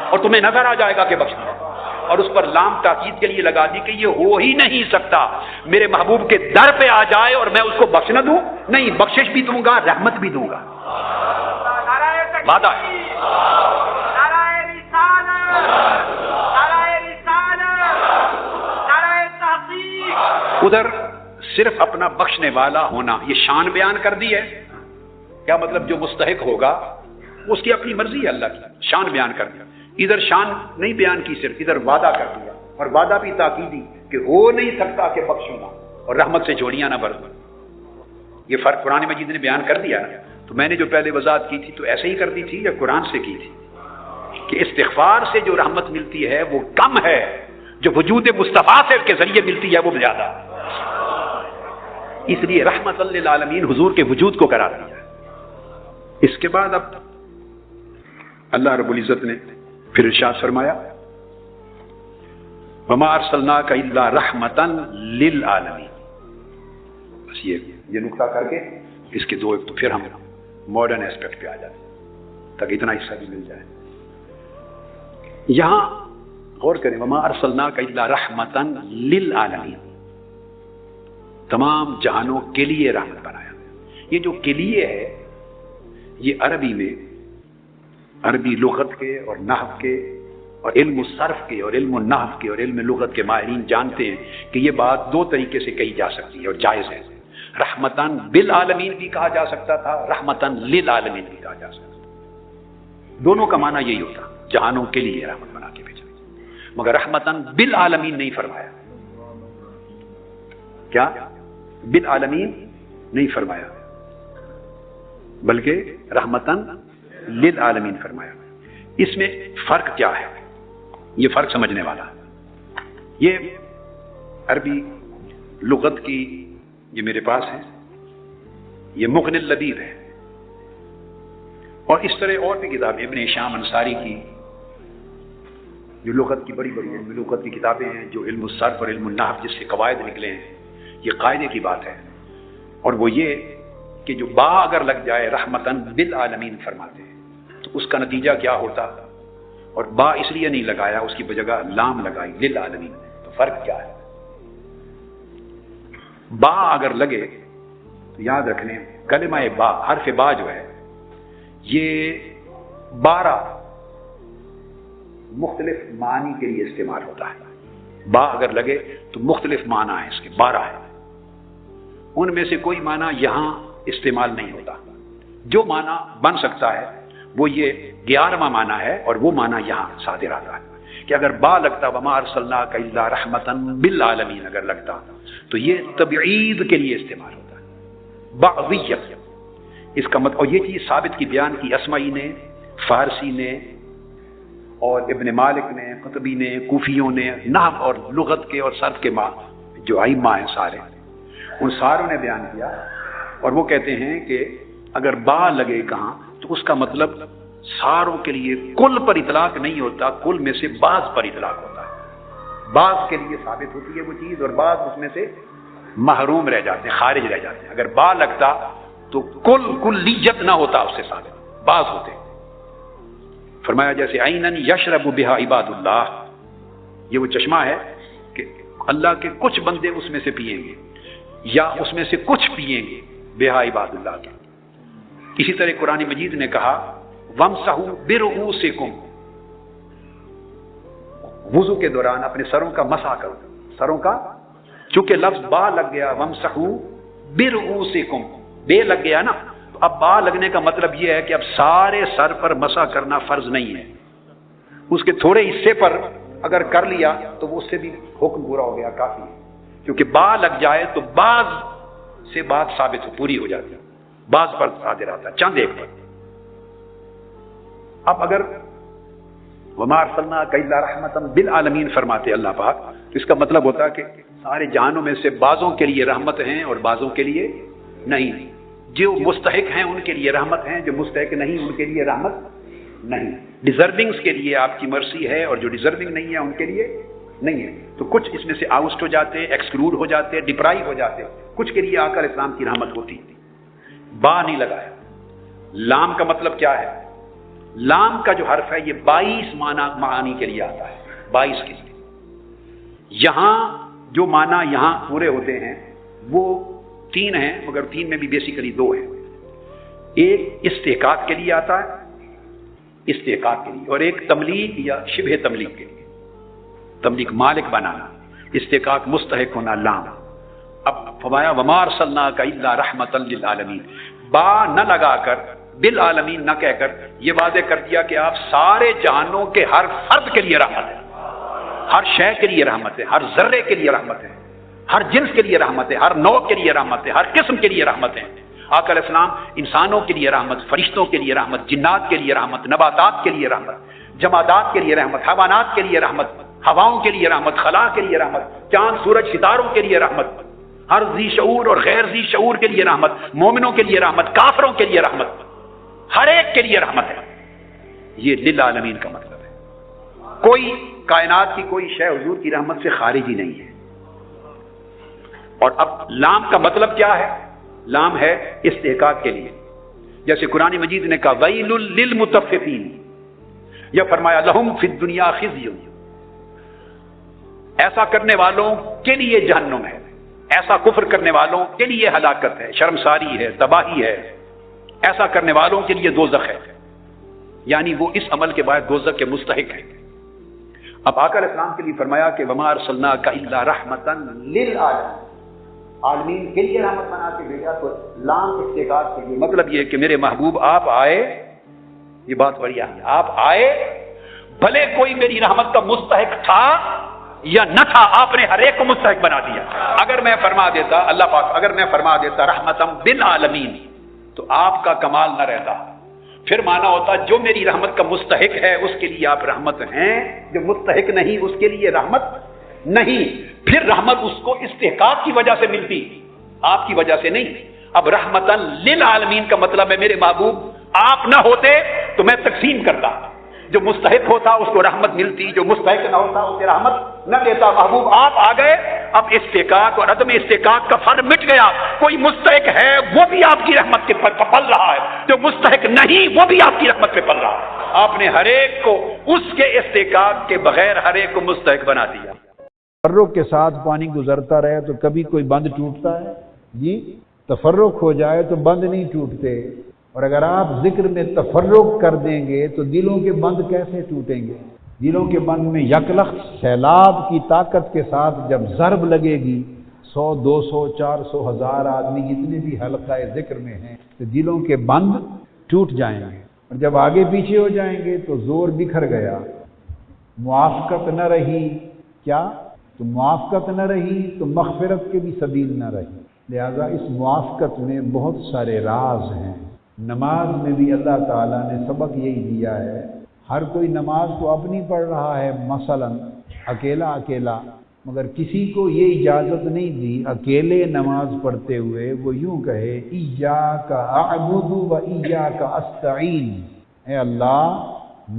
اور تمہیں نظر آ جائے گا کہ بخشنا. اور اس پر لام تاکید کے لیے لگا دی کہ یہ ہو ہی نہیں سکتا میرے محبوب کے در پہ آ جائے اور میں اس کو بخش نہ دوں. نہیں، بخشش بھی دوں گا، رحمت بھی دوں گا، وعدہ ہے. ادھر صرف اپنا بخشنے والا ہونا، یہ شان بیان کر دی ہے. کیا مطلب؟ جو مستحق ہوگا اس کی اپنی مرضی ہے، اللہ کی شان بیان کر دیا. ادھر شان نہیں بیان کی، صرف ادھر وعدہ کر دیا، اور وعدہ بھی تاکیدی کہ ہو نہیں سکتا کہ بخشوں گا اور رحمت سے جوڑیاں نہ بھر. یہ فرق قرآن مجید نے بیان کر دیا نا. تو میں نے جو پہلے وضاحت کی تھی تو ایسے ہی کر دی تھی یا قرآن سے کی تھی کہ استغفار سے جو رحمت ملتی ہے وہ کم ہے، جو وجود مصطفیٰ سے کے ذریعے ملتی ہے وہ زیادہ. اس لیے رحمت للعالمین حضور کے وجود کو قرار دیا. اس کے بعد اب اللہ رب العزت نے پھر ارشاد فرمایا وما ارسلناک الا رحمتا للعالمین. بس یہ نقطہ کر کے اس کے دو ایک تو پھر ہم ماڈرن ایسپیکٹ پہ آ جاتے تاکہ اتنا حصہ بھی مل جائے. یہاں غور کریں وما ارسلناک الا رحمتا للعالمین، تمام جہانوں کے لیے رحمت بنایا. یہ جو کے لیے ہے یہ عربی میں عربی لغت کے اور نحو کے اور علم الصرف کے اور علم النحو کے اور علم لغت کے ماہرین جانتے ہیں کہ یہ بات دو طریقے سے کہی جا سکتی ہے اور جائز ہے. رحمتاً بالعالمین بھی کہا جا سکتا تھا، رحمتاً للعالمین بھی کہا جا سکتا تھا. دونوں کا معنی یہی ہوتا، جہانوں کے لیے رحمت بنا کے بھیجا. مگر رحمتاً بالعالمین نہیں فرمایا. کیا بالعالمین نہیں فرمایا بلکہ رحمتاً للعالمین فرمایا. اس میں فرق کیا ہے؟ یہ فرق سمجھنے والا ہے. یہ عربی لغت کی یہ میرے پاس ہے، یہ مغنی اللبیب ہے، اور اس طرح اور بھی کتابیں ابن ہشام انصاری کی جو لغت کی بڑی بڑی علم لغت کی کتابیں ہیں، جو علم الصرف اور علم النحو جس سے قواعد نکلے ہیں. یہ قاعدے کی بات ہے، اور وہ یہ کہ جو با اگر لگ جائے رحمتاً بالعالمین فرماتے ہیں تو اس کا نتیجہ کیا ہوتا، اور با اس لیے نہیں لگایا، اس کی بجگہ لام لگائی للعالمین. تو فرق کیا ہے؟ با اگر لگے تو یاد رکھنے کلمہ با، حرف با جو ہے یہ 12 مختلف معنی کے لیے استعمال ہوتا ہے. با اگر لگے تو مختلف معنی ہیں اس کے 12 ہیں. ان میں سے کوئی معنی یہاں استعمال نہیں ہوتا. جو معنی بن سکتا ہے وہ یہ 11واں معنی ہے، اور وہ معنی یہاں صادر آتا ہے کہ اگر با لگتا وما ارسلناک الا رحمتا بالعالمین اگر لگتا تو یہ تبعید کے لیے استعمال ہوتا ہے. بعضیت اس کا مطلب، اور یہ چیز ثابت کی بیان کی اسمعی نے، فارسی نے اور ابن مالک نے، قطبی نے، کوفیوں نے، نحو اور لغت کے اور صرف کے جو ائمہ ہیں سارے، ان ساروں نے بیان کیا. اور وہ کہتے ہیں کہ اگر با لگے کہاں تو اس کا مطلب ساروں کے لیے کل پر اطلاق نہیں ہوتا، کل میں سے بعض پر اطلاق ہوتا ہے. بعض کے لیے ثابت ہوتی ہے وہ چیز اور بعض اس میں سے محروم رہ جاتے ہیں، خارج رہ جاتے ہیں. اگر با لگتا تو کلیت نہ ہوتا اس سے ثابت، بعض ہوتے. فرمایا جیسے عینن یشرب بہا عباد اللہ، یہ وہ چشمہ ہے کہ اللہ کے کچھ بندے اس میں سے پئیں گے، یا اس میں سے کچھ پئیں گے بہا عباد اللہ کے. اسی طرح قرآن مجید نے کہا وَامْسَحُوا بِرُؤُوسِكُمْ، وضو کے دوران اپنے سروں کا مسح کرو. سروں کا چونکہ لفظ با لگ گیا، وَامْسَحُوا بِرُؤُوسِكُمْ، بے لگ گیا نا، تو اب با لگنے کا مطلب یہ ہے کہ اب سارے سر پر مسح کرنا فرض نہیں ہے. اس کے تھوڑے حصے پر اگر کر لیا تو وہ اس سے بھی حکم پورا ہو گیا، کافی ہے. کیونکہ با لگ جائے تو بعض سے بات ثابت ہو، پوری ہو جاتی ہے، بعض پر صادر آتا ہے، چند ایک پر. اب اگر وما ارسلناک الا رحمتا بالعالمین فرماتے اللہ پاک تو اس کا مطلب ہوتا ہے کہ سارے جہانوں میں سے بعضوں کے لیے رحمت ہیں اور بعضوں کے لیے نہیں. جو مستحق ہیں ان کے لیے رحمت ہیں، جو مستحق نہیں ان کے لیے رحمت نہیں. ڈیزرونگز کے لیے آپ کی مرسی ہے اور جو ڈیزرونگ نہیں ہے ان کے لیے نہیں ہے. تو کچھ اس میں سے آؤسٹ ہو جاتے، ایکسکلوڈ ہو جاتے، ڈپرائیو ہو جاتے. کچھ کے لیے آقا اسلام کی رحمت ہوتی. با نہیں لگایا. لام کا مطلب کیا ہے؟ لام کا جو حرف ہے یہ 22 معنی کے لیے آتا ہے، 22 کے لیے. یہاں جو معنی یہاں پورے ہوتے ہیں وہ 3 ہیں، مگر 3 میں بھی بیسیکلی 2 ہیں. ایک استحقاق کے لیے آتا ہے، استحقاق کے لیے، اور ایک تملیک یا شبہ تملیک کے لیے. تملیک مالک بنانا، استحقاق مستحق ہونا لام. اب فرمایا وما ارسلناک الا رحمتا للعالمین، با نہ لگا کر بالعالمین نہ کہہ کر یہ واضح کر دیا کہ آپ سارے جہانوں کے ہر فرد کے لیے رحمت ہے، ہر شے کے لیے رحمت ہے، ہر ذرے کے لیے رحمت ہے، ہر جنس کے لیے رحمت ہے، ہر نوع کے لیے رحمت ہے، ہر قسم کے لیے رحمت ہے. آقا علیہ السلام انسانوں کے لیے رحمت، فرشتوں کے لیے رحمت، جنات کے لیے رحمت، نباتات کے لیے رحمت، جمادات کے لیے رحمت، حیوانات کے لیے رحمت، ہواؤں کے لیے رحمت، خلا کے لیے رحمت، چاند سورج ستاروں کے لیے رحمت، ہر ذی شعور اور غیر ذی شعور کے لیے رحمت، مومنوں کے لیے رحمت، کافروں کے لیے رحمت، ہر ایک کے لیے رحمت ہے. یہ للعالمین کا مطلب ہے. کوئی کائنات کی کوئی شے حضور کی رحمت سے خارج ہی نہیں ہے. اور اب لام کا مطلب کیا ہے؟ لام ہے استحقاق کے لیے. جیسے قرآن مجید نے کہا ویل للمطففین، یا فرمایا لہم فی الدنیا خزی، ایسا کرنے والوں کے لیے جہنم ہے، ایسا کفر کرنے والوں کے لیے ہلاکت ہے، شرمساری ہے، تباہی ہے، ایسا کرنے والوں کے لیے دوزخ ہے. یعنی وہ اس عمل کے بعد دوزخ کے مستحق ہیں. اب آقا علیہ السلام کے لیے فرمایا کہ وما ارسلناک الا رحمتا للعالمین، عالمین کے لیے رحمت بنا کے بھیجا. تو لام استحقاق کے لیے مطلب یہ کہ میرے محبوب آپ آئے، یہ بات بڑی ہے، آپ آئے، بھلے کوئی میری رحمت کا مستحق تھا یا نہ تھا، آپ نے ہر ایک کو مستحق بنا دیا. اگر میں فرما دیتا اللہ پاک، اگر میں فرما دیتا رحمتم بالعالمین تو آپ کا کمال نہ رہتا. پھر مانا ہوتا جو میری رحمت کا مستحق ہے اس کے لیے آپ رحمت ہیں، جو مستحق نہیں اس کے لیے رحمت نہیں. پھر رحمت اس کو استحقاق کی وجہ سے ملتی، آپ کی وجہ سے نہیں. اب رحمتن للعالمین کا مطلب ہے میرے محبوب آپ نہ ہوتے تو میں تقسیم کرتا، جو مستحق ہوتا اس کو رحمت ملتی، جو مستحق نہ ہوتا اسے رحمت نہ دیتا. محبوب آپ آ گئے، اب استحقاق اور عدم استحقاق کا فرق مٹ گیا. کوئی مستحق ہے وہ بھی آپ کی رحمت کے پل رہا ہے، جو مستحق نہیں وہ بھی آپ کی رحمت پہ پل رہا ہے. آپ نے ہر ایک کو اس کے استحقاق کے بغیر ہر ایک کو مستحق بنا دیا. تفرق کے ساتھ پانی گزرتا رہے تو کبھی کوئی بند ٹوٹتا ہے؟ جی، تفرق ہو جائے تو بند نہیں ٹوٹتے. اور اگر آپ ذکر میں تفرق کر دیں گے تو دلوں کے بند کیسے ٹوٹیں گے؟ دلوں کے بند میں یکلخت سیلاب کی طاقت کے ساتھ جب ضرب لگے گی، 100 200 400 1000 آدمی جتنے بھی حلقہ ذکر میں ہیں تو دلوں کے بند ٹوٹ جائیں گے. اور جب آگے پیچھے ہو جائیں گے تو زور بکھر گیا، موافقت نہ رہی. کیا؟ تو موافقت نہ رہی تو مغفرت کے بھی سبیل نہ رہی. لہذا اس موافقت میں بہت سارے راز ہیں. نماز میں بھی اللہ تعالیٰ نے سبق یہی دیا ہے. ہر کوئی نماز تو اپنی پڑھ رہا ہے مثلا اکیلا اکیلا، مگر کسی کو یہ اجازت نہیں دی اکیلے نماز پڑھتے ہوئے وہ یوں کہے ایاک اعبد و ایاک استعین، اے اللہ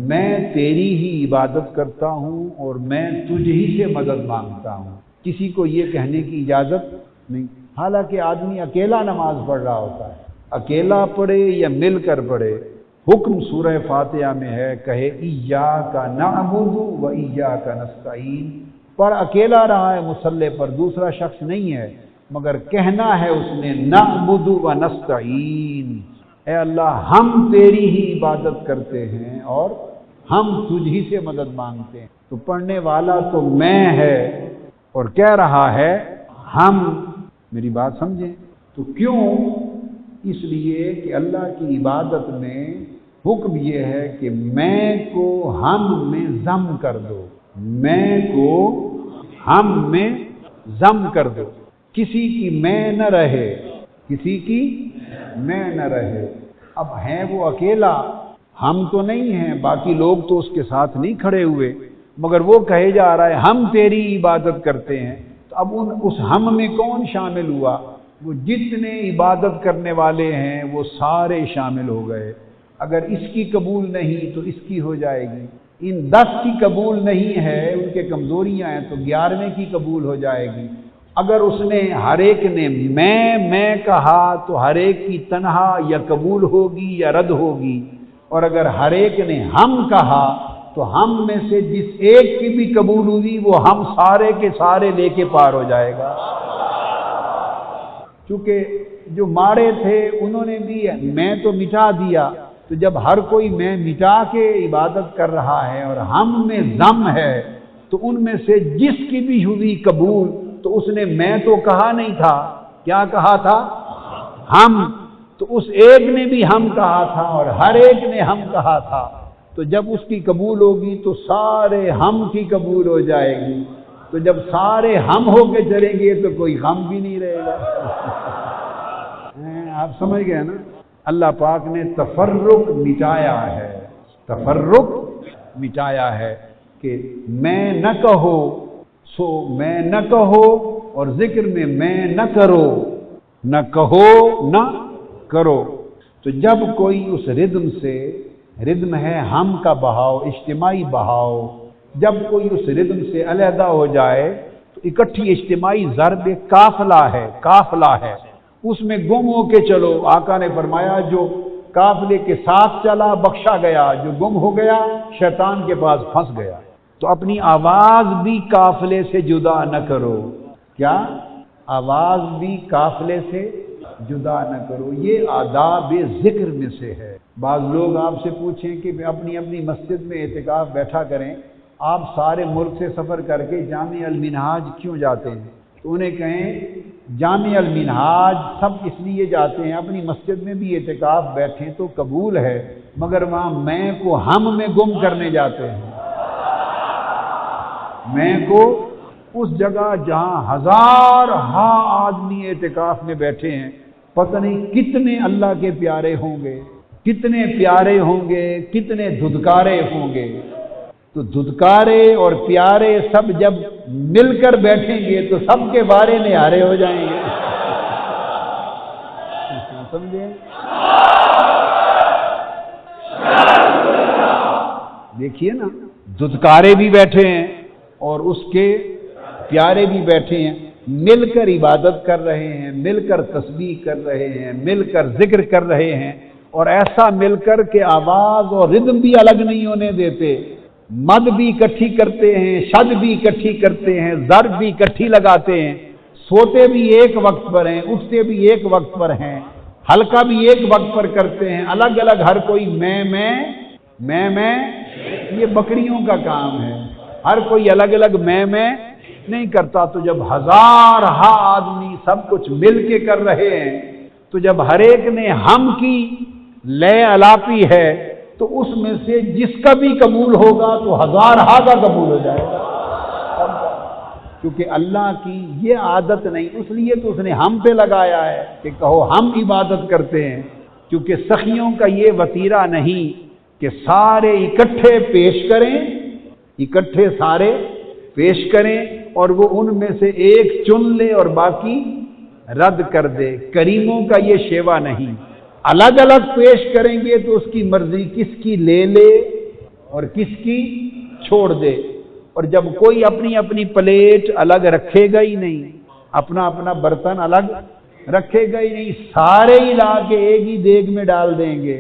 میں تیری ہی عبادت کرتا ہوں اور میں تجھ ہی سے مدد مانگتا ہوں. کسی کو یہ کہنے کی اجازت نہیں. حالانکہ آدمی اکیلا نماز پڑھ رہا ہوتا ہے، اکیلا پڑھے یا مل کر پڑھے، حکم سورہ فاتحہ میں ہے کہے ایاک نعبد و ایاک نستعین. پر اکیلا رہا ہے مصلی پر، دوسرا شخص نہیں ہے، مگر کہنا ہے اس نے نعبد و نستعین، اے اللہ ہم تیری ہی عبادت کرتے ہیں اور ہم تجھ ہی سے مدد مانگتے ہیں. تو پڑھنے والا تو میں ہے اور کہہ رہا ہے ہم. میری بات سمجھیں تو کیوں؟ اس لیے کہ اللہ کی عبادت میں حکم یہ ہے کہ میں کو ہم میں ضم کر دو، میں کو ہم میں ضم کر دو. کسی کی میں نہ رہے، کسی کی میں نہ رہے. اب ہے وہ اکیلا، ہم تو نہیں ہیں، باقی لوگ تو اس کے ساتھ نہیں کھڑے ہوئے، مگر وہ کہے جا رہا ہے ہم تیری عبادت کرتے ہیں. تو اب اس ہم میں کون شامل ہوا؟ وہ جتنے عبادت کرنے والے ہیں وہ سارے شامل ہو گئے. اگر اس کی قبول نہیں تو اس کی ہو جائے گی. ان 10 کی قبول نہیں ہے، ان کے کمزوریاں ہیں، تو 11ویں کی قبول ہو جائے گی. اگر اس نے ہر ایک نے میں کہا تو ہر ایک کی تنہا یا قبول ہوگی یا رد ہوگی. اور اگر ہر ایک نے ہم کہا تو ہم میں سے جس ایک کی بھی قبول ہوئی وہ ہم سارے کے سارے لے کے پار ہو جائے گا. چونکہ جو مارے تھے انہوں نے بھی میں تو مٹا دیا، تو جب ہر کوئی میں مٹا کے عبادت کر رہا ہے اور ہم میں ضم ہے تو ان میں سے جس کی بھی ہوئی قبول تو اس نے میں تو کہا نہیں تھا، کیا کہا تھا؟ ہم. تو اس ایک نے بھی ہم کہا تھا اور ہر ایک نے ہم کہا تھا. تو جب اس کی قبول ہوگی تو سارے ہم کی قبول ہو جائے گی. تو جب سارے ہم ہو کے چلیں گے تو کوئی غم بھی نہیں رہے گا. آپ سمجھ گئے نا؟ اللہ پاک نے تفرق مٹایا ہے، تفرق مٹایا ہے کہ میں نہ کہو سو میں نہ کہو، اور ذکر میں نہ کرو، نہ کہو نہ کرو۔ تو جب کوئی اس ردم سے، ردم ہے ہم کا بہاؤ، اجتماعی بہاؤ، جب کوئی اس ردم سے علیحدہ ہو جائے تو اکٹھی اجتماعی ضرب قافلہ ہے، قافلہ ہے، اس میں گم ہو کے چلو۔ آقا نے فرمایا جو قافلے کے ساتھ چلا بخشا گیا، جو گم ہو گیا شیطان کے پاس پھنس گیا۔ تو اپنی آواز بھی قافلے سے جدا نہ کرو۔ کیا؟ آواز بھی قافلے سے جدا نہ کرو۔ یہ آداب ذکر میں سے ہے۔ بعض لوگ آپ سے پوچھیں کہ اپنی اپنی مسجد میں اعتکاف بیٹھا کریں، آپ سارے ملک سے سفر کر کے جامع المنہاج کیوں جاتے ہیں؟ تو انہیں کہیں جامع المنہاج سب اس لیے جاتے ہیں، اپنی مسجد میں بھی اعتکاف بیٹھیں تو قبول ہے، مگر وہاں میں کو ہم میں گم کرنے جاتے ہیں۔ میں کو اس جگہ جہاں ہزار آدمی اعتکاف میں بیٹھے ہیں، پتہ نہیں کتنے اللہ کے پیارے ہوں گے، کتنے پیارے ہوں گے، کتنے دھدکارے ہوں گے۔ تو دھدکارے اور پیارے سب جب مل کر بیٹھیں گے تو سب کے بارے نہارے ہو جائیں گے۔ سمجھے؟ دیکھیے نا، دھدکارے بھی بیٹھے ہیں اور اس کے پیارے بھی بیٹھے ہیں، مل کر عبادت کر رہے ہیں، مل کر تسبیح کر رہے ہیں، مل کر ذکر کر رہے ہیں، اور ایسا مل کر کے آواز اور ردم بھی الگ نہیں ہونے دیتے، مد بھی اکٹھی کرتے ہیں، شد بھی اکٹھی کرتے ہیں، ضرب بھی اکٹھی لگاتے ہیں، سوتے بھی ایک وقت پر ہیں، اٹھتے بھی ایک وقت پر ہیں، ہلکا بھی ایک وقت پر کرتے ہیں، الگ الگ ہر کوئی میں یہ بکریوں کا کام ہے، ہر کوئی الگ الگ میں نہیں کرتا۔ تو جب ہزار آدمی سب کچھ مل کے کر رہے ہیں، تو جب ہر ایک نے ہم کی لے الاپی ہے تو اس میں سے جس کا بھی قبول ہوگا تو ہزار کا قبول ہو جائے گا، کیونکہ اللہ کی یہ عادت نہیں، اس لیے تو اس نے ہم پہ لگایا ہے کہ کہو ہم عبادت کرتے ہیں، کیونکہ سخیوں کا یہ وتیرہ نہیں کہ سارے اکٹھے پیش کریں، اکٹھے سارے پیش کریں اور وہ ان میں سے ایک چن لے اور باقی رد کر دے۔ کریموں کا یہ شیوا نہیں، الگ الگ پیش کریں گے تو اس کی مرضی کس کی لے لے اور کس کی چھوڑ دے۔ اور جب کوئی اپنی اپنی پلیٹ الگ رکھے گا ہی نہیں، اپنا اپنا برتن الگ رکھے گا ہی نہیں، سارے ہی لا کے ایک ہی دیگ میں ڈال دیں گے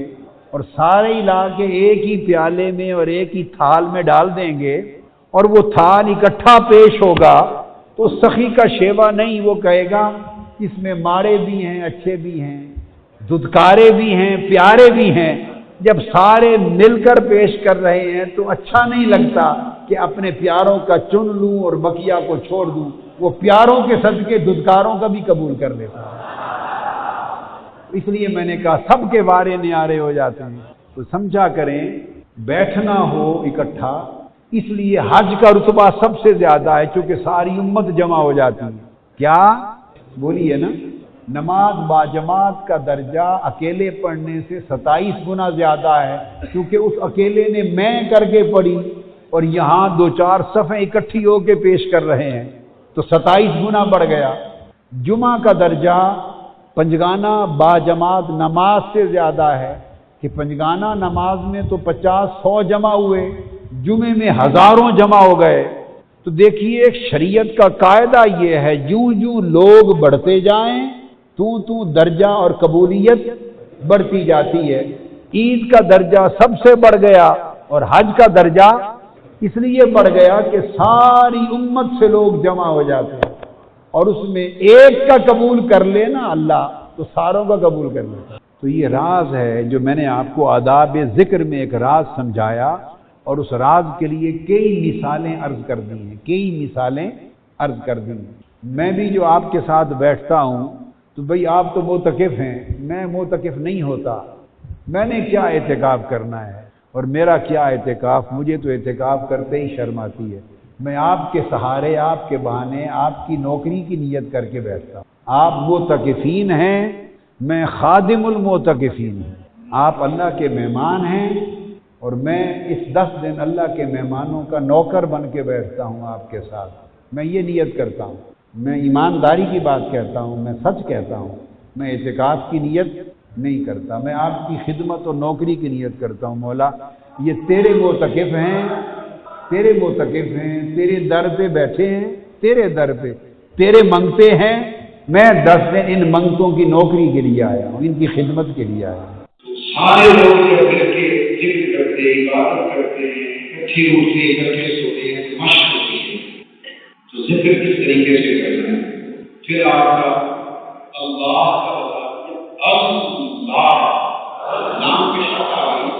اور سارے ہی لا کے ایک ہی پیالے میں اور ایک ہی تھال میں ڈال دیں گے، اور وہ تھال اکٹھا پیش ہوگا تو سخی کا شیوا نہیں، وہ کہے گا اس میں ماڑے بھی ہیں، اچھے بھی ہیں، دھدکارے بھی ہیں، پیارے بھی ہیں۔ جب سارے مل کر پیش کر رہے ہیں تو اچھا نہیں لگتا کہ اپنے پیاروں کا چن لوں اور بقیہ کو چھوڑ دوں، وہ پیاروں کے صدقے دھدکاروں کا بھی قبول کر لیتا ہے۔ اس لیے میں نے کہا سب کے بارے نیارے ہو جاتے ہیں، تو سمجھا کریں بیٹھنا ہو اکٹھا، اس لیے حج کا رتبہ سب سے زیادہ ہے کیونکہ ساری امت جمع ہو جاتی ہے۔ کیا بولیے نا، نماز باجماعت کا درجہ اکیلے پڑھنے سے 27 گنا زیادہ ہے، کیونکہ اس اکیلے نے میں کر کے پڑھی اور یہاں 2-4 صفیں اکٹھی ہو کے پیش کر رہے ہیں تو 27 گنا بڑھ گیا۔ جمعہ کا درجہ پنجگانہ باجماعت نماز سے زیادہ ہے کہ پنجگانہ نماز میں تو 50-100 جمع ہوئے، جمعے میں ہزاروں جمع ہو گئے۔ تو دیکھیے ایک شریعت کا قاعدہ یہ ہے، جوں لوگ بڑھتے جائیں تو درجہ اور قبولیت بڑھتی جاتی ہے۔ عید کا درجہ سب سے بڑھ گیا اور حج کا درجہ اس لیے بڑھ گیا کہ ساری امت سے لوگ جمع ہو جاتے ہیں، اور اس میں ایک کا قبول کر لینا اللہ تو ساروں کا قبول کر لیتا۔ تو یہ راز ہے جو میں نے آپ کو آداب ذکر میں ایک راز سمجھایا، اور اس راز کے لیے کئی مثالیں عرض کر دی ہیں، کئی مثالیں عرض کر دی ہیں۔ میں بھی جو آپ کے ساتھ بیٹھتا ہوں تو بھئی آپ تو معتکف ہیں، میں معتکف نہیں ہوتا، میں نے کیا اعتکاف کرنا ہے اور میرا کیا اعتکاف، مجھے تو اعتکاف کرتے ہی شرم آتی ہے۔ میں آپ کے سہارے، آپ کے بہانے، آپ کی نوکری کی نیت کر کے بیٹھتا ہوں۔ آپ معتکفین ہیں میں خادم المعتکفین ہوں، آپ اللہ کے مہمان ہیں اور میں اس 10 دن اللہ کے مہمانوں کا نوکر بن کے بیٹھتا ہوں آپ کے ساتھ۔ میں یہ نیت کرتا ہوں، میں ایمانداری کی بات کہتا ہوں، میں سچ کہتا ہوں، میں اعتکاف کی نیت نہیں کرتا، میں آپ کی خدمت اور نوکری کی نیت کرتا ہوں۔ مولا یہ تیرے معتکف ہیں، تیرے معتکف ہیں، تیرے در پہ بیٹھے ہیں، تیرے در پہ تیرے منگتے ہیں، میں 10 دن ان منگتوں کی نوکری کے لیے آیا ہوں، ان کی خدمت کے لیے آیا ہوں۔ سارے لوگ جب مل کے ذکر کرتے، عبادت کرتے ہیں، اکٹھے اٹھتے، اکٹھے سوتے ہیں، مشق ہوتی ہے، تو ذکر کس طریقے سے کرنا ہے؟ پھر آپ کا اللہ کا اللہ نام کے ساتھ آ گئی،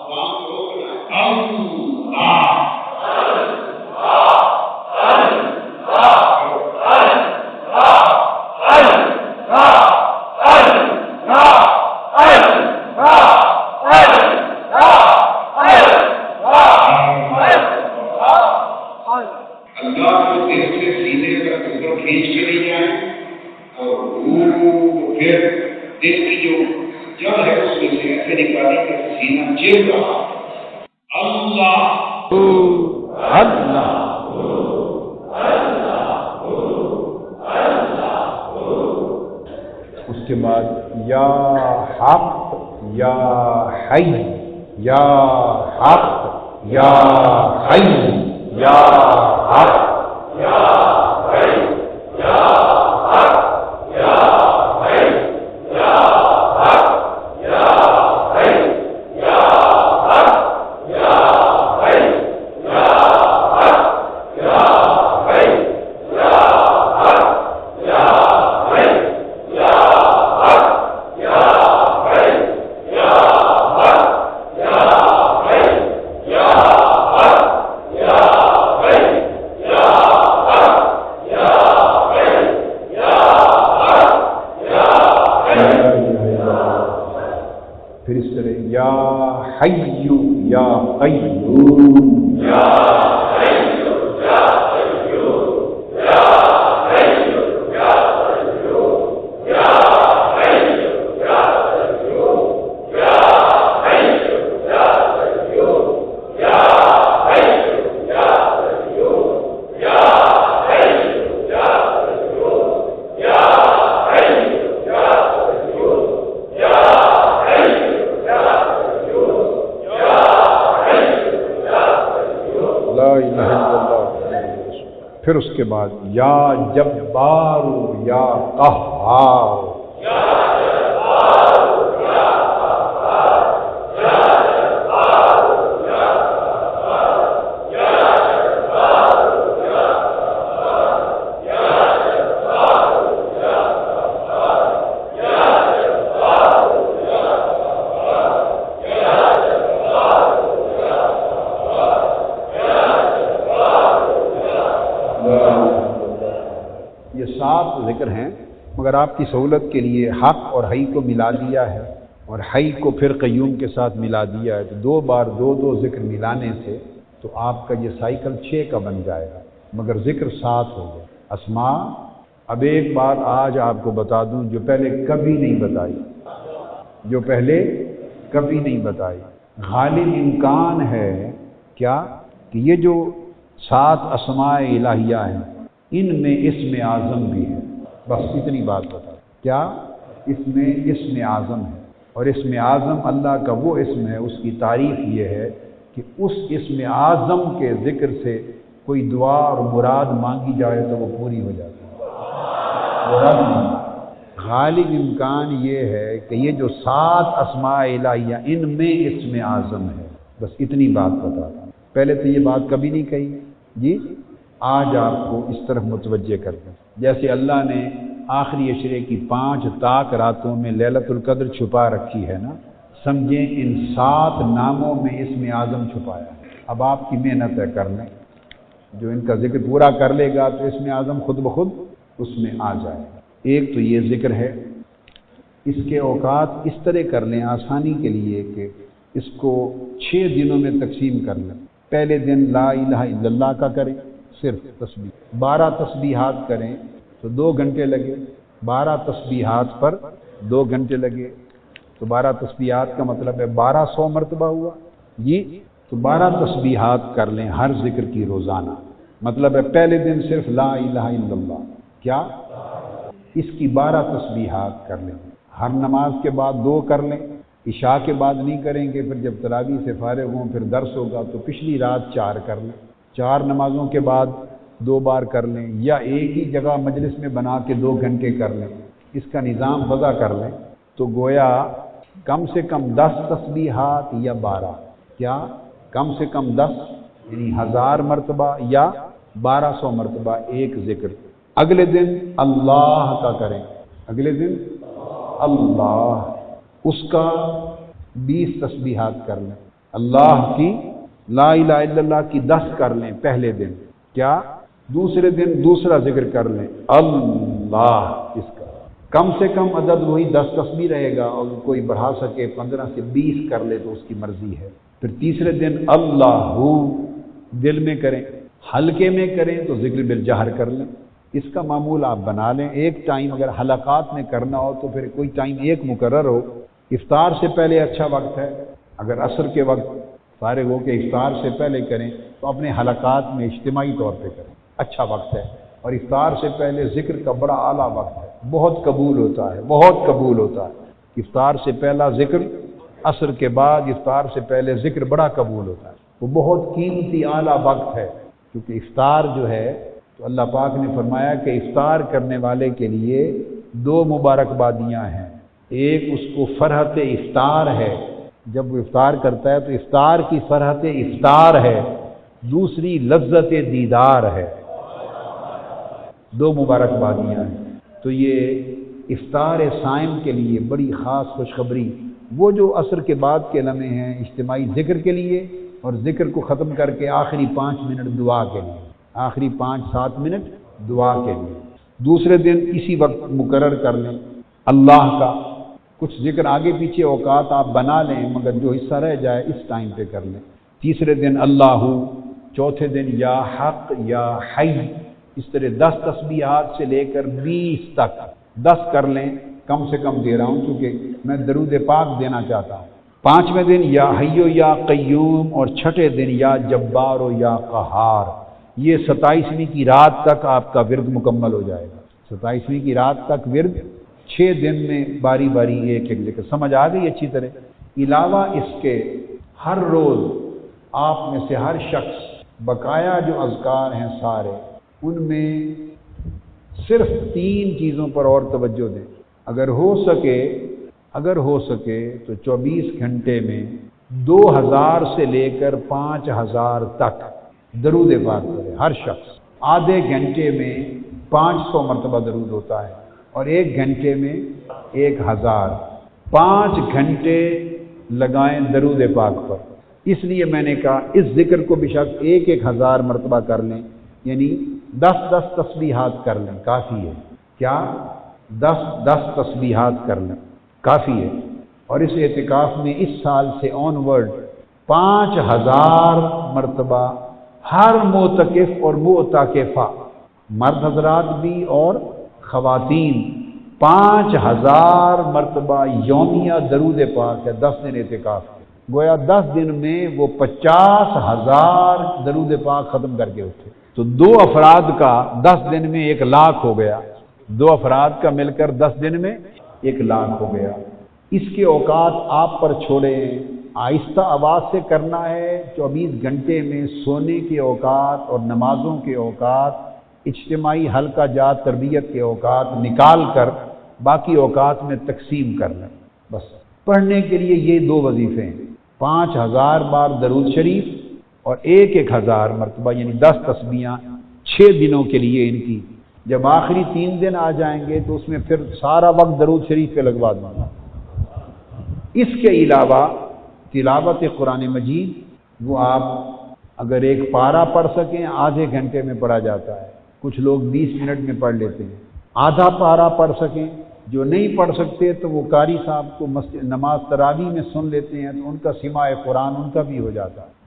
زبان کو روکنا، اللہ اس کے بعد یا حق یا حی، یا حق یا حی، یا حق یا حی، یا حق یا حی، یا حق یا حی، یا حق یا حی، یا حق یا حی، یا حق یا حی، یا حق یا حی، یا حق یا حی، یا حق یا حی، یا حق یا حی، یا حق یا حی۔ پھر اس طرح یا حی یا قیوم، یا حی یا قیوم، یا حی یا قیوم، یا حی یا قیوم، یا حی یا قیوم، یا حی یا قیوم، یا حی یا قیوم، یا حی یا قیوم، یا حی یا قیوم، یا حی یا قیوم۔ لا الہ الا اللہ۔ پھر اس کے بعد یا جبار یا قہار، یہ 7 ذکر ہیں، مگر آپ کی سہولت کے لیے حق اور حی کو ملا دیا ہے اور حی کو پھر قیوم کے ساتھ ملا دیا ہے، تو 2 بار 2 ذکر ملانے سے تو آپ کا یہ سائیکل 6 کا بن جائے گا، مگر ذکر 7 ہو گیا۔ اسماء اب ایک بات آج آپ کو بتا دوں جو پہلے کبھی نہیں بتائی، جو پہلے کبھی نہیں بتائی۔ غالب امکان ہے کیا کہ یہ جو 7 اسماء الہیہ ہیں ان میں اسم اعظم بھی ہے، بس اتنی بات بتا۔ کیا اس میں اسم اعظم ہے، اور اسم اعظم اللہ کا وہ اسم ہے، اس کی تعریف یہ ہے کہ اس اسم اعظم کے ذکر سے کوئی دعا اور مراد مانگی جائے تو وہ پوری ہو جاتی ہے۔ مراد نہیں۔ غالب امکان یہ ہے کہ یہ جو 7 اسماء الہیہ ان میں اسم اعظم ہے، بس اتنی بات بتا رہا ہوں۔ پہلے تو یہ بات کبھی نہیں کہی جی، آج آپ کو اس طرف متوجہ کر دیں۔ جیسے اللہ نے آخری عشرے کی 5 طاق راتوں میں لیلۃ القدر چھپا رکھی ہے نا، سمجھیں ان 7 ناموں میں اسم اعظم چھپایا ہے۔ اب آپ کی محنت ہے کرنے، جو ان کا ذکر پورا کر لے گا تو اسم اعظم خود بخود اس میں آ جائے گا۔ ایک تو یہ ذکر ہے، اس کے اوقات اس طرح کر لیں آسانی کے لیے کہ اس کو 6 دنوں میں تقسیم کر لیں۔ پہلے دن لا الہ الا اللہ کا کریں، صرف تسبیح 12 تسبیحات کریں تو 2 گھنٹے لگے، 12 تسبیحات پر 2 گھنٹے لگے، تو 12 تسبیحات کا مطلب ہے 1200 مرتبہ ہوا جی۔ تو 12 تسبیحات کر لیں ہر ذکر کی روزانہ، مطلب ہے پہلے دن صرف لا الہ الا اللہ، کیا اس کی 12 تسبیحات کر لیں، ہر نماز کے بعد 2 کر لیں، عشاء کے بعد نہیں کریں گے، پھر جب تراویح سے فارغ ہوں پھر درس ہوگا تو پچھلی رات 4 کر لیں، 4 نمازوں کے بعد 2 بار کر لیں، یا ایک ہی جگہ مجلس میں بنا کے 2 گھنٹے کر لیں، اس کا نظام وضع کر لیں، تو گویا کم سے کم 10 تسبیحات یا 12، کیا کم سے کم 10 یعنی 1000 مرتبہ یا 1200 مرتبہ ایک ذکر۔ اگلے دن اللہ کا کریں، اگلے دن اللہ، اس کا 20 تسبیحات کر لیں، اللہ کی لا الہ الا اللہ کی 10 کر لیں پہلے دن، کیا دوسرے دن دوسرا ذکر کر لیں اللہ، اس کا کم سے کم عدد وہی 10 تسبیح رہے گا، اور کوئی بڑھا سکے 15 سے 20 کر لے تو اس کی مرضی ہے۔ پھر تیسرے دن اللہ دل میں کریں، ہلکے میں کریں تو ذکر بالجہر کر لیں، اس کا معمول آپ بنا لیں۔ ایک ٹائم اگر حلقات میں کرنا ہو تو پھر کوئی ٹائم ایک مقرر ہو، افطار سے پہلے اچھا وقت ہے، اگر عصر کے وقت فارغ ہو کے افطار سے پہلے کریں تو اپنے حلقات میں اجتماعی طور پہ کریں، اچھا وقت ہے۔ اور افطار سے پہلے ذکر کا بڑا اعلیٰ وقت ہے، بہت قبول ہوتا ہے، بہت قبول ہوتا ہے۔ افطار سے پہلا ذکر، عصر کے بعد افطار سے پہلے ذکر بڑا قبول ہوتا ہے، وہ بہت قیمتی اعلیٰ وقت ہے، کیونکہ افطار جو ہے تو اللہ پاک نے فرمایا کہ افطار کرنے والے کے لیے 2 مبارکبادیاں ہیں، ایک اس کو فرحت افطار ہے، جب وہ افطار کرتا ہے تو افطار کی فرحت افطار ہے، دوسری لذت دیدار ہے، 2 مبارکبادیاں ہیں۔ تو یہ افطار صائم کے لیے بڑی خاص خوشخبری، وہ جو عصر کے بعد کے لمحے ہیں اجتماعی ذکر کے لیے، اور ذکر کو ختم کر کے آخری 5 منٹ دعا کے لیے، آخری 5-7 منٹ دعا کے لیے۔ دوسرے دن اسی وقت مقرر کر لیں اللہ کا، کچھ ذکر آگے پیچھے اوقات آپ بنا لیں مگر جو حصہ رہ جائے اس ٹائم پہ کر لیں۔ تیسرے دن اللہ، چوتھے دن یا حق یا حی، اس طرح 10 تسبیحات سے لے کر 20 تک 10 کر لیں، کم سے کم دے رہا ہوں کیونکہ میں درود پاک دینا چاہتا ہوں۔ 5ویں دن یا حیو یا قیوم، اور 6ٹھے دن یا جبار یا قہار۔ یہ 27ویں کی رات تک آپ کا ورد مکمل ہو جائے گا، 27ویں کی رات تک ورد، 6 دن میں باری باری ایک ایک ذکر۔ سمجھ آ گئی اچھی طرح؟ علاوہ اس کے ہر روز آپ میں سے ہر شخص بقایا جو اذکار ہیں سارے، ان میں صرف 3 چیزوں پر اور توجہ دیں، اگر ہو سکے تو 24 گھنٹے میں 2000 سے لے کر 5000 تک درود پاک کرے ہر شخص۔ آدھے گھنٹے میں 500 مرتبہ درود ہوتا ہے، اور 1 گھنٹے میں 1000، 5 گھنٹے لگائیں درود پاک پر۔ اس لیے میں نے کہا اس ذکر کو بے شک 1000 مرتبہ کر لیں، یعنی 10 تسبیحات کر لیں، کافی ہے، کیا 10 تسبیحات کر لیں کافی ہے۔ اور اس اعتکاف میں اس سال سے آن ورڈ 5000 مرتبہ ہر معتکف اور معتکفہ، مرد حضرات بھی اور خواتین، 5000 مرتبہ یومیہ درود پاک ہے 10 دن اعتکاف کے۔ گویا 10 دن میں وہ 50000 درود پاک ختم کر کے اٹھے، تو 2 افراد کا 10 دن میں 1,00,000 ہو گیا، 2 افراد کا مل کر 10 دن میں 1,00,000 ہو گیا۔ اس کے اوقات آپ پر چھوڑے ہیں، آہستہ آواز سے کرنا ہے۔ 24 گھنٹے میں سونے کے اوقات اور نمازوں کے اوقات، اجتماعی حلقہ جات تربیت کے اوقات نکال کر باقی اوقات میں تقسیم کر لیں۔ بس پڑھنے کے لیے یہ 2 وظیفے ہیں، 5000 بار درود شریف اور 1000 مرتبہ یعنی 10 تسبیحاں 6 دنوں کے لیے ان کی۔ جب آخری 3 دن آ جائیں گے تو اس میں پھر سارا وقت درود شریف پہ لگوا دوں گا۔ اس کے علاوہ تلاوت قرآن مجید، وہ آپ اگر 1 پارہ پڑھ سکیں آدھے گھنٹے میں پڑھا جاتا ہے، کچھ لوگ 20 منٹ میں پڑھ لیتے ہیں۔ آدھا پارہ پڑھ سکیں، جو نہیں پڑھ سکتے تو وہ قاری صاحب کو نماز تراویح میں سن لیتے ہیں تو ان کا سماع قرآن ان کا بھی ہو جاتا ہے۔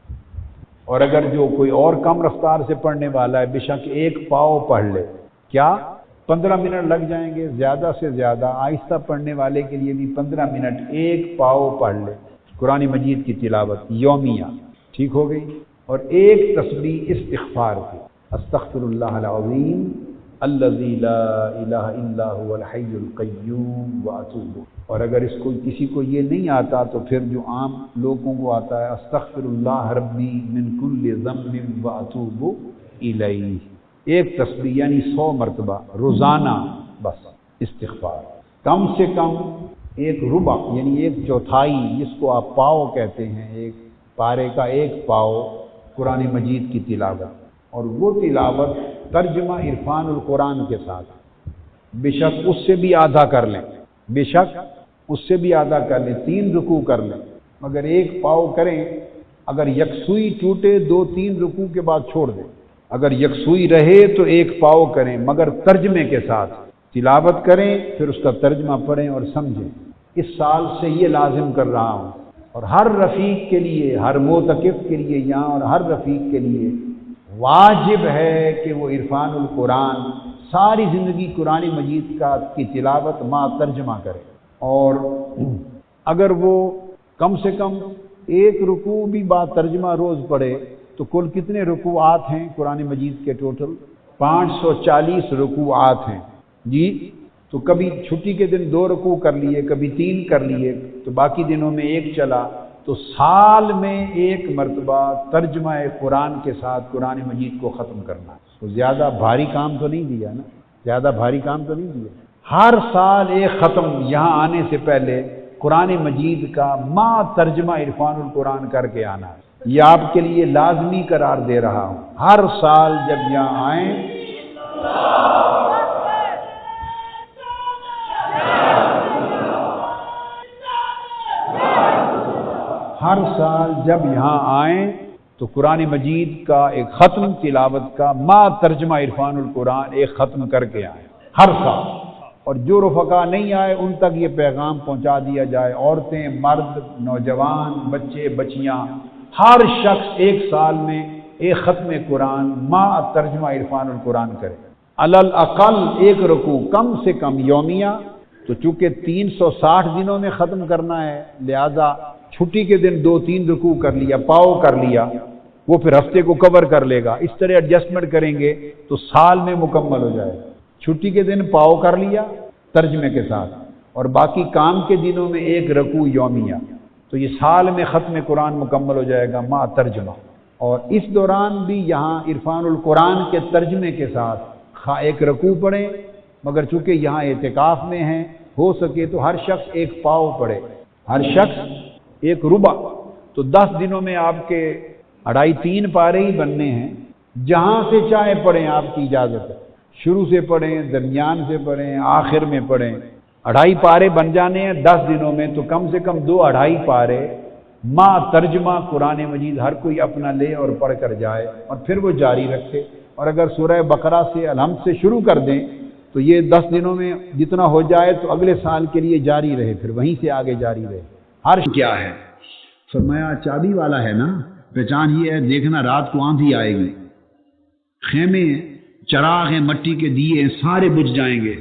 اور اگر جو کوئی اور کم رفتار سے پڑھنے والا ہے بے شک 1 پاؤ پڑھ لے، کیا 15 منٹ لگ جائیں گے زیادہ سے زیادہ، آہستہ پڑھنے والے کے لیے بھی 15 منٹ ایک پاؤ پڑھ لے قرآن مجید کی تلاوت یومیہ، ٹھیک ہو گئی؟ اور ایک تسبیح استغفار کی، استغفر اللہ العظیم الذی لا الہ الا هو الحی القیوم واتوب۔ اور اگر اس کو کسی کو یہ نہیں آتا تو پھر جو عام لوگوں کو آتا ہے استغفر اللہ ربی من کل ذنب واتوب الیہ، ایک تسبیح یعنی 100 مرتبہ روزانہ بس استغفار، کم سے کم ایک ربع یعنی ایک چوتھائی جس کو آپ پاؤ کہتے ہیں، ایک پارے کا ایک پاؤ قرآن مجید کی تلاوت، اور وہ تلاوت ترجمہ عرفان القرآن کے ساتھ، بے شک اس سے بھی آدھا کر لیں، بے شک اس سے بھی آدھا کر لیں، 3 رکوع کر لیں، مگر ایک پاؤ کریں، اگر یکسوئی ٹوٹے 2-3 رکوع کے بعد چھوڑ دیں، اگر یکسوئی رہے تو ایک پاؤ کریں مگر ترجمے کے ساتھ تلاوت کریں، پھر اس کا ترجمہ پڑھیں اور سمجھیں۔ اس سال سے یہ لازم کر رہا ہوں، اور ہر رفیق کے لیے، ہر معتکف کے لیے یہاں اور ہر رفیق کے لیے واجب ہے کہ وہ عرفان القرآن ساری زندگی قرآن مجید کی تلاوت ما ترجمہ کرے، اور اگر وہ کم سے کم ایک رکوع بھی با ترجمہ روز پڑھے تو کل کتنے رکوعات ہیں قرآن مجید کے؟ ٹوٹل 540 رکوعات ہیں جی۔ تو کبھی چھٹی کے دن 2 رکوع کر لیے، کبھی 3 کر لیے، تو باقی دنوں میں 1 چلا، تو سال میں 1 مرتبہ ترجمہ قرآن کے ساتھ قرآن مجید کو ختم کرنا، تو زیادہ بھاری کام تو نہیں دیا نا، زیادہ بھاری کام تو نہیں دیا۔ ہر سال ایک ختم یہاں آنے سے پہلے قرآن مجید کا ما ترجمہ عرفان القرآن کر کے آنا ہے، یہ آپ کے لیے لازمی قرار دے رہا ہوں۔ ہر سال جب یہاں آئیں ہر سال جب یہاں آئیں تو قرآن مجید کا ایک ختم تلاوت کا ما ترجمہ عرفان القرآن ایک ختم کر کے آئیں ہر سال، اور جو رفقا نہیں آئے ان تک یہ پیغام پہنچا دیا جائے، عورتیں، مرد، نوجوان، بچے، بچیاں، ہر شخص 1 سال میں ایک ختم قرآن ما ترجمہ عرفان القرآن کرے، علالاقل 1 رکوع کم سے کم یومیہ۔ تو چونکہ 360 دنوں میں ختم کرنا ہے، لہذا چھٹی کے دن 2-3 رکوع کر لیا، پاؤ کر لیا، وہ پھر ہفتے کو کور کر لے گا، اس طرح ایڈجسٹمنٹ کریں گے تو سال میں مکمل ہو جائے۔ چھٹی کے دن پاؤ کر لیا ترجمے کے ساتھ، اور باقی کام کے دنوں میں 1 رکوع یومیہ، تو یہ سال میں ختم قرآن مکمل ہو جائے گا ما ترجمہ۔ اور اس دوران بھی یہاں عرفان القرآن کے ترجمے کے ساتھ 1 رکوع پڑھیں، مگر چونکہ یہاں اعتکاف میں ہیں، ہو سکے تو ہر شخص 1 پاؤ پڑھے، ہر شخص 1 ربع، تو 10 دنوں میں آپ کے 2.5-3 پارے ہی بننے ہیں، جہاں سے چاہے پڑھیں، آپ کی اجازت ہے، شروع سے پڑھیں، درمیان سے پڑھیں، آخر میں پڑھیں، 2.5 پارے بن جانے ہیں 10 دنوں میں، تو کم سے کم 2-2.5 پارے ما ترجمہ قرآن مجید ہر کوئی اپنا لے اور پڑھ کر جائے، اور پھر وہ جاری رکھے۔ اور اگر سورہ بقرہ سے الحمد سے شروع کر دیں تو یہ 10 دنوں میں جتنا ہو جائے تو اگلے سال کے لیے جاری رہے، پھر وہیں سے آگے جاری رہے۔ ہر کیا ہے فرمایا چابی والا ہے نا، پہچان یہ ہے، دیکھنا رات کو آندھی آئے گی، خیمے چراغ ہیں، مٹی کے دیے ہیں، سارے بجھ جائیں گے،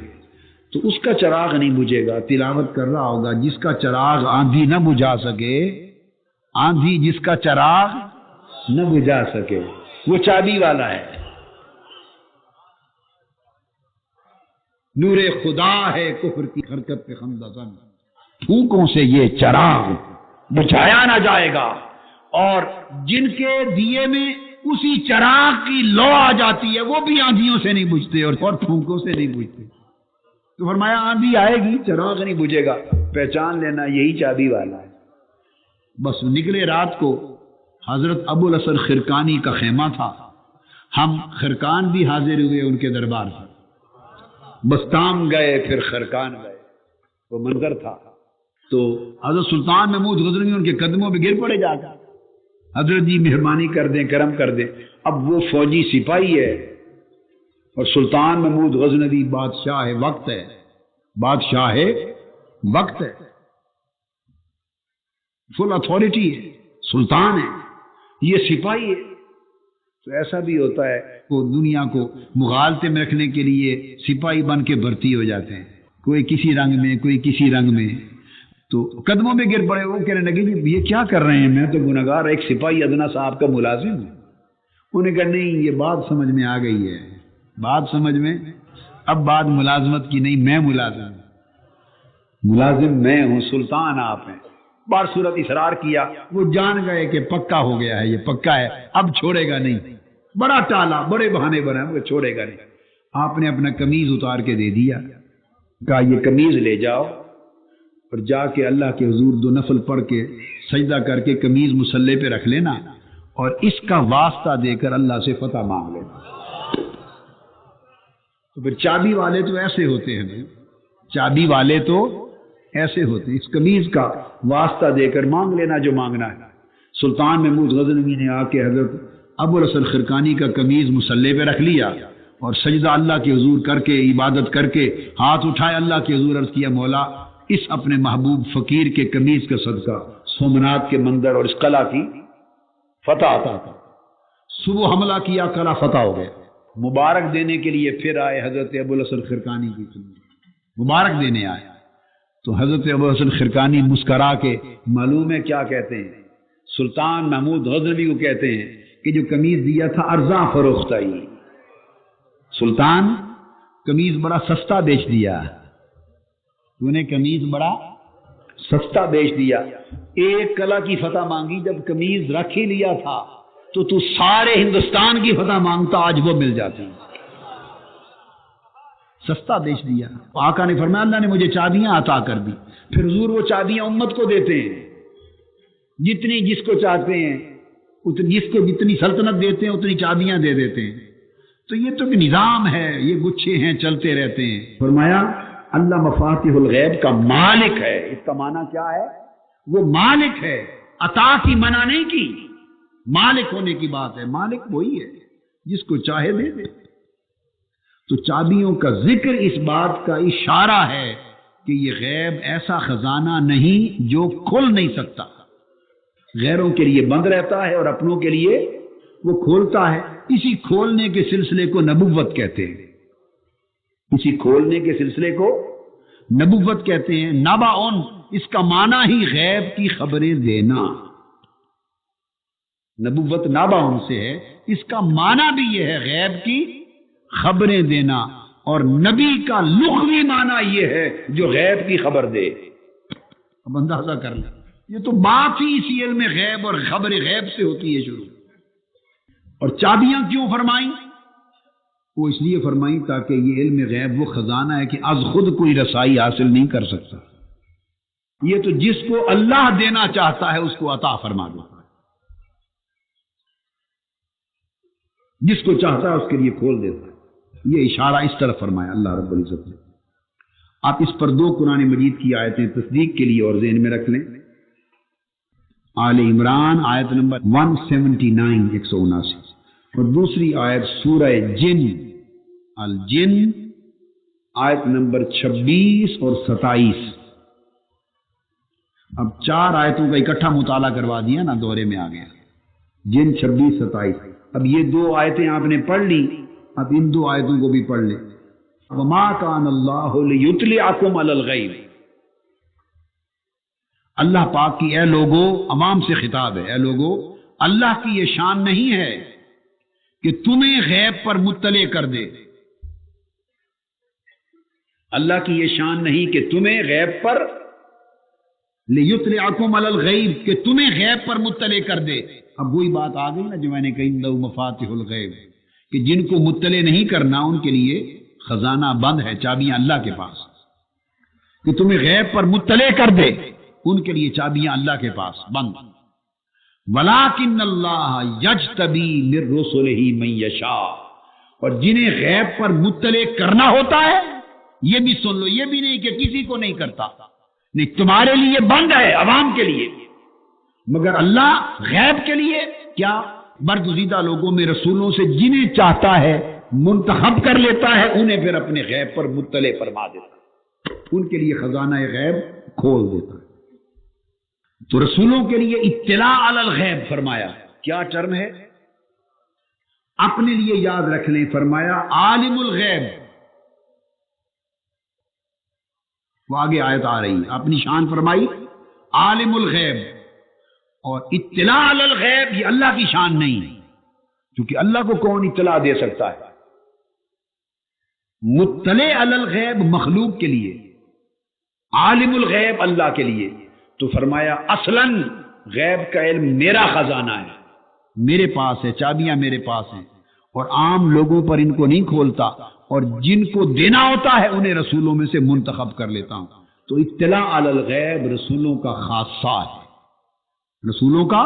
تو اس کا چراغ نہیں بجھے گا، تلاوت کر رہا ہوگا، جس کا چراغ آندھی نہ بجھا سکے، آندھی جس کا چراغ نہ بجھا سکے، وہ چابی والا ہے۔ نور خدا ہے کفر کی حرکت پہ خمدہ زن، پھونکوں سے یہ چراغ بجھایا نہ جائے گا، اور جن کے دیے میں اسی چراغ کی لو آ جاتی ہے وہ بھی آندھیوں سے نہیں بجھتے اور پھونکوں سے نہیں بجھتے۔ تو فرمایا آندھی آئے گی، چراغ نہیں بجھے گا، پہچان لینا یہی چابی والا ہے۔ بس نکلے رات کو، حضرت ابو الحسن خرقانی کا خیمہ تھا، ہم خرقان بھی حاضر ہوئے ان کے دربار سے، بستام گئے پھر خرقان گئے، وہ منظر تھا۔ تو حضرت سلطان محمود غزنوی ان کے قدموں پہ گر پڑے جا کر، حضرت جی مہربانی کر دیں، کرم کر دیں۔ اب وہ فوجی سپاہی ہے اور سلطان محمود غزنوی بادشاہ وقت ہے، بادشاہ وقت ہے، فل اتھارٹی ہے، سلطان ہے، یہ سپاہی ہے۔ تو ایسا بھی ہوتا ہے وہ دنیا کو مغالطے میں رکھنے کے لیے سپاہی بن کے بھرتی ہو جاتے ہیں، کوئی کسی رنگ میں کوئی کسی رنگ میں، تو قدموں میں گر پڑے، وہ کہنے لگے جی یہ کیا کر رہے ہیں، میں تو گناہگار ایک سپاہی ادنا صاحب کا ملازم ہوں۔ انہیں کہا نہیں، یہ بات سمجھ میں آ گئی ہے، بات سمجھ میں، اب بات ملازمت کی نہیں، میں ملازم ہوں، ملازم میں ہوں، سلطان آپ ہیں۔ بار صورت اصرار کیا، وہ جان گئے کہ پکا ہو گیا ہے، یہ پکا ہے، اب چھوڑے گا نہیں، بڑا ٹالا، بڑے بہانے بنا، وہ چھوڑے گا نہیں۔ آپ نے اپنا قمیض اتار کے دے دیا، کہا یہ قمیض لے جاؤ اور جا کے اللہ کے حضور 2 نفل پڑھ کے سجدہ کر کے قمیض مصلے پہ رکھ لینا اور اس کا واسطہ دے کر اللہ سے فتح مانگ لینا۔ تو پھر چابی والے تو ایسے ہوتے ہیں، چابی والے تو ایسے ہوتے ہیں، اس قمیض کا واسطہ دے کر مانگ لینا جو مانگنا ہے۔ سلطان محمود غزنوی نے آ کے حضرت ابوالحسن خرقانی کا قمیض مصلے پہ رکھ لیا اور سجدہ اللہ کے حضور کر کے عبادت کر کے ہاتھ اٹھائے اللہ کے حضور، عرض کیا مولا اس اپنے محبوب فقیر کے قمیض کا صدقہ سومنات کے مندر اور اس قلعہ کی فتح عطا کر۔ صبح حملہ کیا، قلعہ فتح ہو گیا۔ مبارک دینے کے لیے پھر آئے حضرت ابوالحسن خرقانی کی خدمت، مبارک دینے آئے تو حضرت ابوالحسن خرقانی مسکرا کے معلوم ہے کیا کہتے ہیں، سلطان محمود غزنوی کو کہتے ہیں کہ جو قمیض دیا تھا ارزاں فروخت آئی، سلطان قمیض بڑا سستا بیچ دیا، تو نے قمیض بڑا سستا بیچ دیا، ایک قلعہ کی فتح مانگی، جب قمیض رکھ ہی لیا تھا تو سارے ہندوستان کی فتح مانگتا، آج وہ مل جاتی، سستا بیچ دیا۔ آقا نے فرمایا اللہ نے مجھے چابیاں عطا کر دی، پھر حضور وہ چابیاں امت کو دیتے ہیں، جتنی جس کو چاہتے ہیں، جس کو جتنی سلطنت دیتے ہیں اتنی چابیاں دے دیتے ہیں۔ تو یہ تو ایک نظام ہے، یہ گچھے ہیں چلتے رہتے ہیں۔ فرمایا اللہ مفاتیح الغیب کا مالک ہے، اس کا معنی کیا ہے؟ وہ مالک ہے، عطا کی منع نہیں کی، مالک ہونے کی بات ہے، مالک وہی ہے جس کو چاہے دے دے۔ تو چابیوں کا ذکر اس بات کا اشارہ ہے کہ یہ غیب ایسا خزانہ نہیں جو کھل نہیں سکتا، غیروں کے لیے بند رہتا ہے اور اپنوں کے لیے وہ کھولتا ہے۔ اسی کھولنے کے سلسلے کو نبوت کہتے ہیں، اسی کھولنے کے سلسلے کو نبوت کہتے ہیں۔ نباؤن اس کا معنی ہی غیب کی خبریں دینا، نبوت نباؤن سے ہے، اس کا معنی بھی یہ ہے غیب کی خبریں دینا، اور نبی کا لغوی معنی یہ ہے جو غیب کی خبر دے۔ اب اندازہ کر لیں، یہ تو بات ہی اسی علم غیب اور خبر غیب سے ہوتی ہے شروع۔ اور چابیاں کیوں فرمائیں؟ وہ اس لیے فرمائیں تاکہ یہ علم غیب وہ خزانہ ہے کہ از خود کوئی رسائی حاصل نہیں کر سکتا، یہ تو جس کو اللہ دینا چاہتا ہے اس کو عطا فرما دیتا ہے، جس کو چاہتا ہے اس کے لیے کھول دیتا ہے۔ یہ اشارہ اس طرف فرمایا اللہ رب العزت نے۔ آپ اس پر 2 قرآن مجید کی آیتیں تصدیق کے لیے اور ذہن میں رکھ لیں۔ آل عمران آیت نمبر 179 179 اور دوسری آیت سورہ جن الجن آیت نمبر 26 اور 27۔ اب 4 آیتوں کا اکٹھا مطالعہ کروا دیا نا، دورے میں آ گیا، جن 26 27۔ اب یہ 2 آیتیں آپ نے پڑھ لی، اب ان 2 آیتوں کو بھی پڑھ لیں۔ وما کان اللہ لیطلعکم علی الغیب، اللہ پاک کی اے لوگو، عوام سے خطاب ہے، اے لوگو اللہ کی یہ شان نہیں ہے کہ تمہیں غیب پر مطلع کر دے، اللہ کی یہ شان نہیں کہ تمہیں غیب پر لیطلعکم علی الغیب، کہ تمہیں غیب پر مطلع کر دے۔ اب وہی بات آ گئی نا جو میں نے کہی لو مفاتیح الغیب، کہ جن کو مطلع نہیں کرنا ان کے لیے خزانہ بند ہے، چابیاں اللہ کے پاس، کہ تمہیں غیب پر مطلع کر دے ان کے لیے چابیاں اللہ کے پاس بند۔ وَلَٰكِنَّ اللَّهَ يَجْتَبِي مِن رُّسُلِهِ مَن يَشَاءُ، اور جنہیں غیب پر مطلع کرنا ہوتا ہے، یہ بھی سن لو، یہ بھی نہیں کہ کسی کو نہیں کرتا، نہیں، تمہارے لیے بند ہے، عوام کے لیے، مگر اللہ غیب کے لیے کیا برگزیدہ لوگوں میں رسولوں سے جنہیں چاہتا ہے منتخب کر لیتا ہے، انہیں پھر اپنے غیب پر مطلع فرما دیتا ہے، ان کے لیے خزانہ غیب کھول دیتا ہے۔ تو رسولوں کے لیے اطلاع علی الغیب فرمایا، کیا ٹرم ہے؟ اپنے لیے یاد رکھ لیں، فرمایا عالم الغیب، وہ آگے آیت آ رہی، اپنی شان فرمائی عالم الغیب، اور اطلاع علی الغیب یہ اللہ کی شان نہیں، کیونکہ اللہ کو کون اطلاع دے سکتا ہے؟ مطلع علی الغیب مخلوق کے لیے، عالم الغیب اللہ کے لیے۔ تو فرمایا اصلاً غیب کا علم میرا خزانہ ہے، میرے پاس ہے، چابیاں میرے پاس ہیں، اور عام لوگوں پر ان کو نہیں کھولتا، اور جن کو دینا ہوتا ہے انہیں رسولوں میں سے منتخب کر لیتا ہوں۔ تو اطلاع علی الغیب رسولوں کا خاصہ ہے، رسولوں کا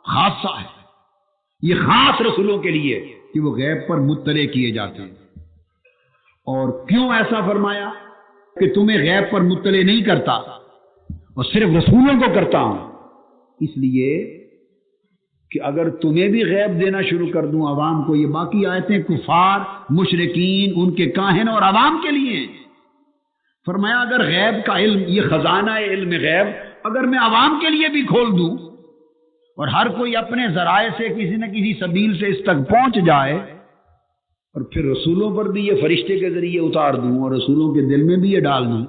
خاصہ ہے، یہ خاص رسولوں کے لیے کہ وہ غیب پر مطلع کیے جاتے ہیں۔ اور کیوں ایسا فرمایا کہ تمہیں غیب پر مطلع نہیں کرتا اور صرف رسولوں کو کرتا ہوں؟ اس لیے کہ اگر تمہیں بھی غیب دینا شروع کر دوں عوام کو، یہ باقی آیتیں کفار، مشرکین، ان کے کاہن اور عوام کے لیے ہیں۔ فرمایا اگر غیب کا علم، یہ خزانہ علم غیب، اگر میں عوام کے لیے بھی کھول دوں اور ہر کوئی اپنے ذرائع سے کسی نہ کسی سبیل سے اس تک پہنچ جائے، اور پھر رسولوں پر بھی یہ فرشتے کے ذریعے اتار دوں اور رسولوں کے دل میں بھی یہ ڈال دوں،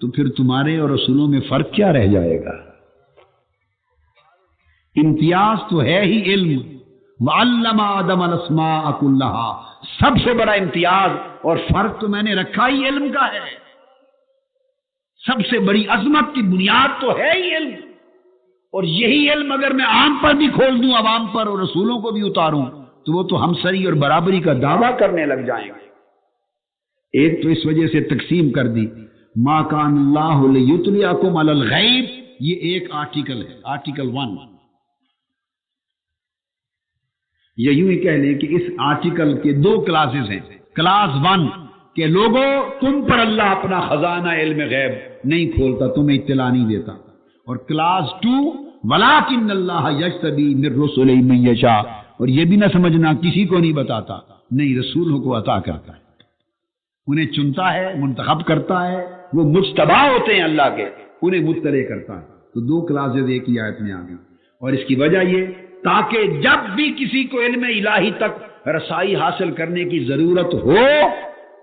تو پھر تمہارے اور رسولوں میں فرق کیا رہ جائے گا؟ امتیاز تو ہے ہی علم، وَعَلَّمَ آدَمَ الْأَسْمَاءَ كُلَّهَا، سب سے بڑا امتیاز اور فرق تو میں نے رکھا ہی علم کا ہے۔ سب سے بڑی عظمت کی بنیاد تو ہے ہی علم، اور یہی علم اگر میں عام پر بھی کھول دوں، عوام پر، اور رسولوں کو بھی اتاروں، تو وہ تو ہمسری اور برابری کا دعویٰ کرنے لگ جائیں گے۔ ایک تو اس وجہ سے تقسیم کر دی، مَا كَانَ اللَّهُ لِيُطْلِعَكُمْ عَلَى الْغَيْبِ، یہ ایک آرٹیکل ہے، آرٹیکل 1، یا یوں ہی کہہ لیں کہ اس آرٹیکل کے دو کلاسز ہیں۔ کلاس 1 کہ لوگوں تم پر اللہ اپنا خزانہ علم غیب نہیں کھولتا، تمہیں اطلاع نہیں دیتا، اور کلاس 2 وَلَٰكِنَّ اللَّهَ يَجْتَبِي مِن رُّسُلِهِ مَن يَشَاءُ، اور یہ بھی نہ سمجھنا کسی کو نہیں بتاتا، نہیں، رسولوں کو عطا کرتا ہے، انہیں چنتا ہے، منتخب کرتا ہے، وہ مجتبی ہوتے ہیں اللہ کے، انہیں مطلع کرتا ہے۔ تو دو کلاسز ایک ہی آیت میں آ گئی، اور اس کی وجہ یہ تاکہ جب بھی کسی کو علم الہی تک رسائی حاصل کرنے کی ضرورت ہو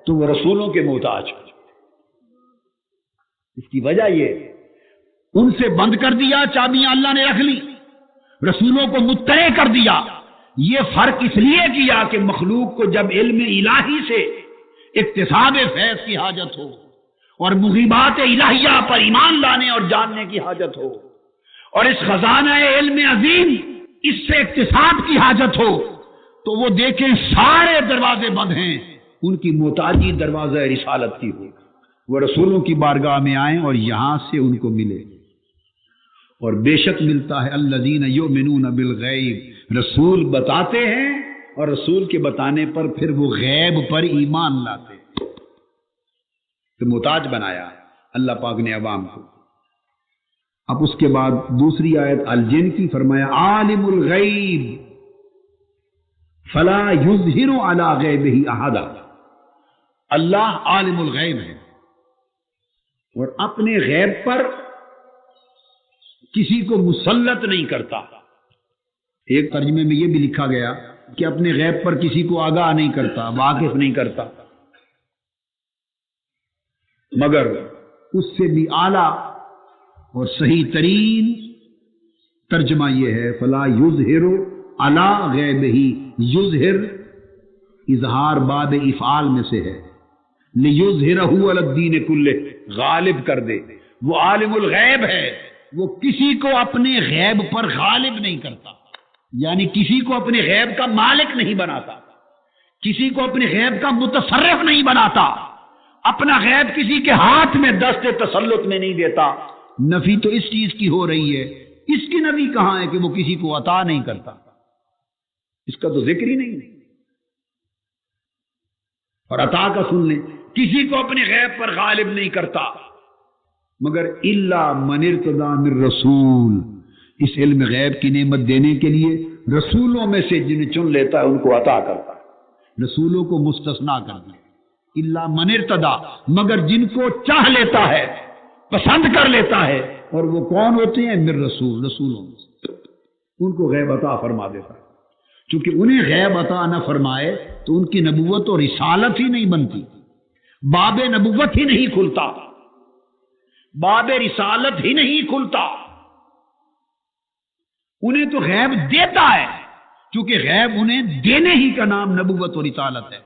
تو وہ رسولوں کے محتاج ہو۔ اس کی وجہ یہ ان سے بند کر دیا، چابیاں اللہ نے رکھ لی، رسولوں کو مطلع کر دیا۔ یہ فرق اس لیے کیا کہ مخلوق کو جب علم الہی سے اکتساب فیض کی حاجت ہو اور مغیبات الہیہ پر ایمان لانے اور جاننے کی حاجت ہو، اور اس خزانہ علم عظیم اس سے اکتساب کی حاجت ہو، تو وہ دیکھیں سارے دروازے بند ہیں، ان کی محتاجی دروازہ رسالت کی ہو، وہ رسولوں کی بارگاہ میں آئیں اور یہاں سے ان کو ملے۔ اور بے شک ملتا ہے الذین یؤمنون بالغیب، رسول بتاتے ہیں اور رسول کے بتانے پر پھر وہ غیب پر ایمان لاتے ہیں۔ تو محتاج بنایا اللہ پاک نے عوام کو۔ اب اس کے بعد دوسری آیت الجن کی، فرمایا عالم الغیب فلا یظہر علی غیبہ احدا، اللہ عالم الغیب ہے اور اپنے غیب پر کسی کو مسلط نہیں کرتا۔ ایک ترجمے میں یہ بھی لکھا گیا کہ اپنے غیب پر کسی کو آگاہ نہیں کرتا، واقف نہیں کرتا، مگر اس سے بھی اعلیٰ اور صحیح ترین ترجمہ یہ ہے فلا یظہر علی غیبہ، یظہر اظہار باب افعال میں سے ہے، لیظہرہ علی الدین کلہ، غالب کر دے۔ وہ عالم الغیب ہے، وہ کسی کو اپنے غیب پر غالب نہیں کرتا، یعنی کسی کو اپنے غیب کا مالک نہیں بناتا، کسی کو اپنے غیب کا متصرف نہیں بناتا، اپنا غیب کسی کے ہاتھ میں دست تسلط میں نہیں دیتا۔ نفی تو اس چیز کی ہو رہی ہے، اس کی نفی کہاں ہے کہ وہ کسی کو عطا نہیں کرتا، اس کا تو ذکر ہی نہیں۔ اور عطا کا سن لیں، کسی کو اپنے غیب پر غالب نہیں کرتا مگر الا من ارتضی من رسول، اس علم غیب کی نعمت دینے کے لیے رسولوں میں سے جنہیں چن لیتا ہے ان کو عطا کرتا ہے، رسولوں کو مستثنا کر دیا، الا من ارتضی، مگر جن کو چاہ لیتا ہے، پسند کر لیتا ہے، اور وہ کون ہوتے ہیں؟ من رسول، رسولوں میں سے ان کو غیب عطا فرما دیتا ہے۔ چونکہ انہیں غیب عطا نہ فرمائے تو ان کی نبوت اور رسالت ہی نہیں بنتی، باب نبوت ہی نہیں کھلتا، باب رسالت ہی نہیں کھلتا۔ انہیں تو غیب دیتا ہے، چونکہ غیب انہیں دینے ہی کا نام نبوت اور رسالت ہے۔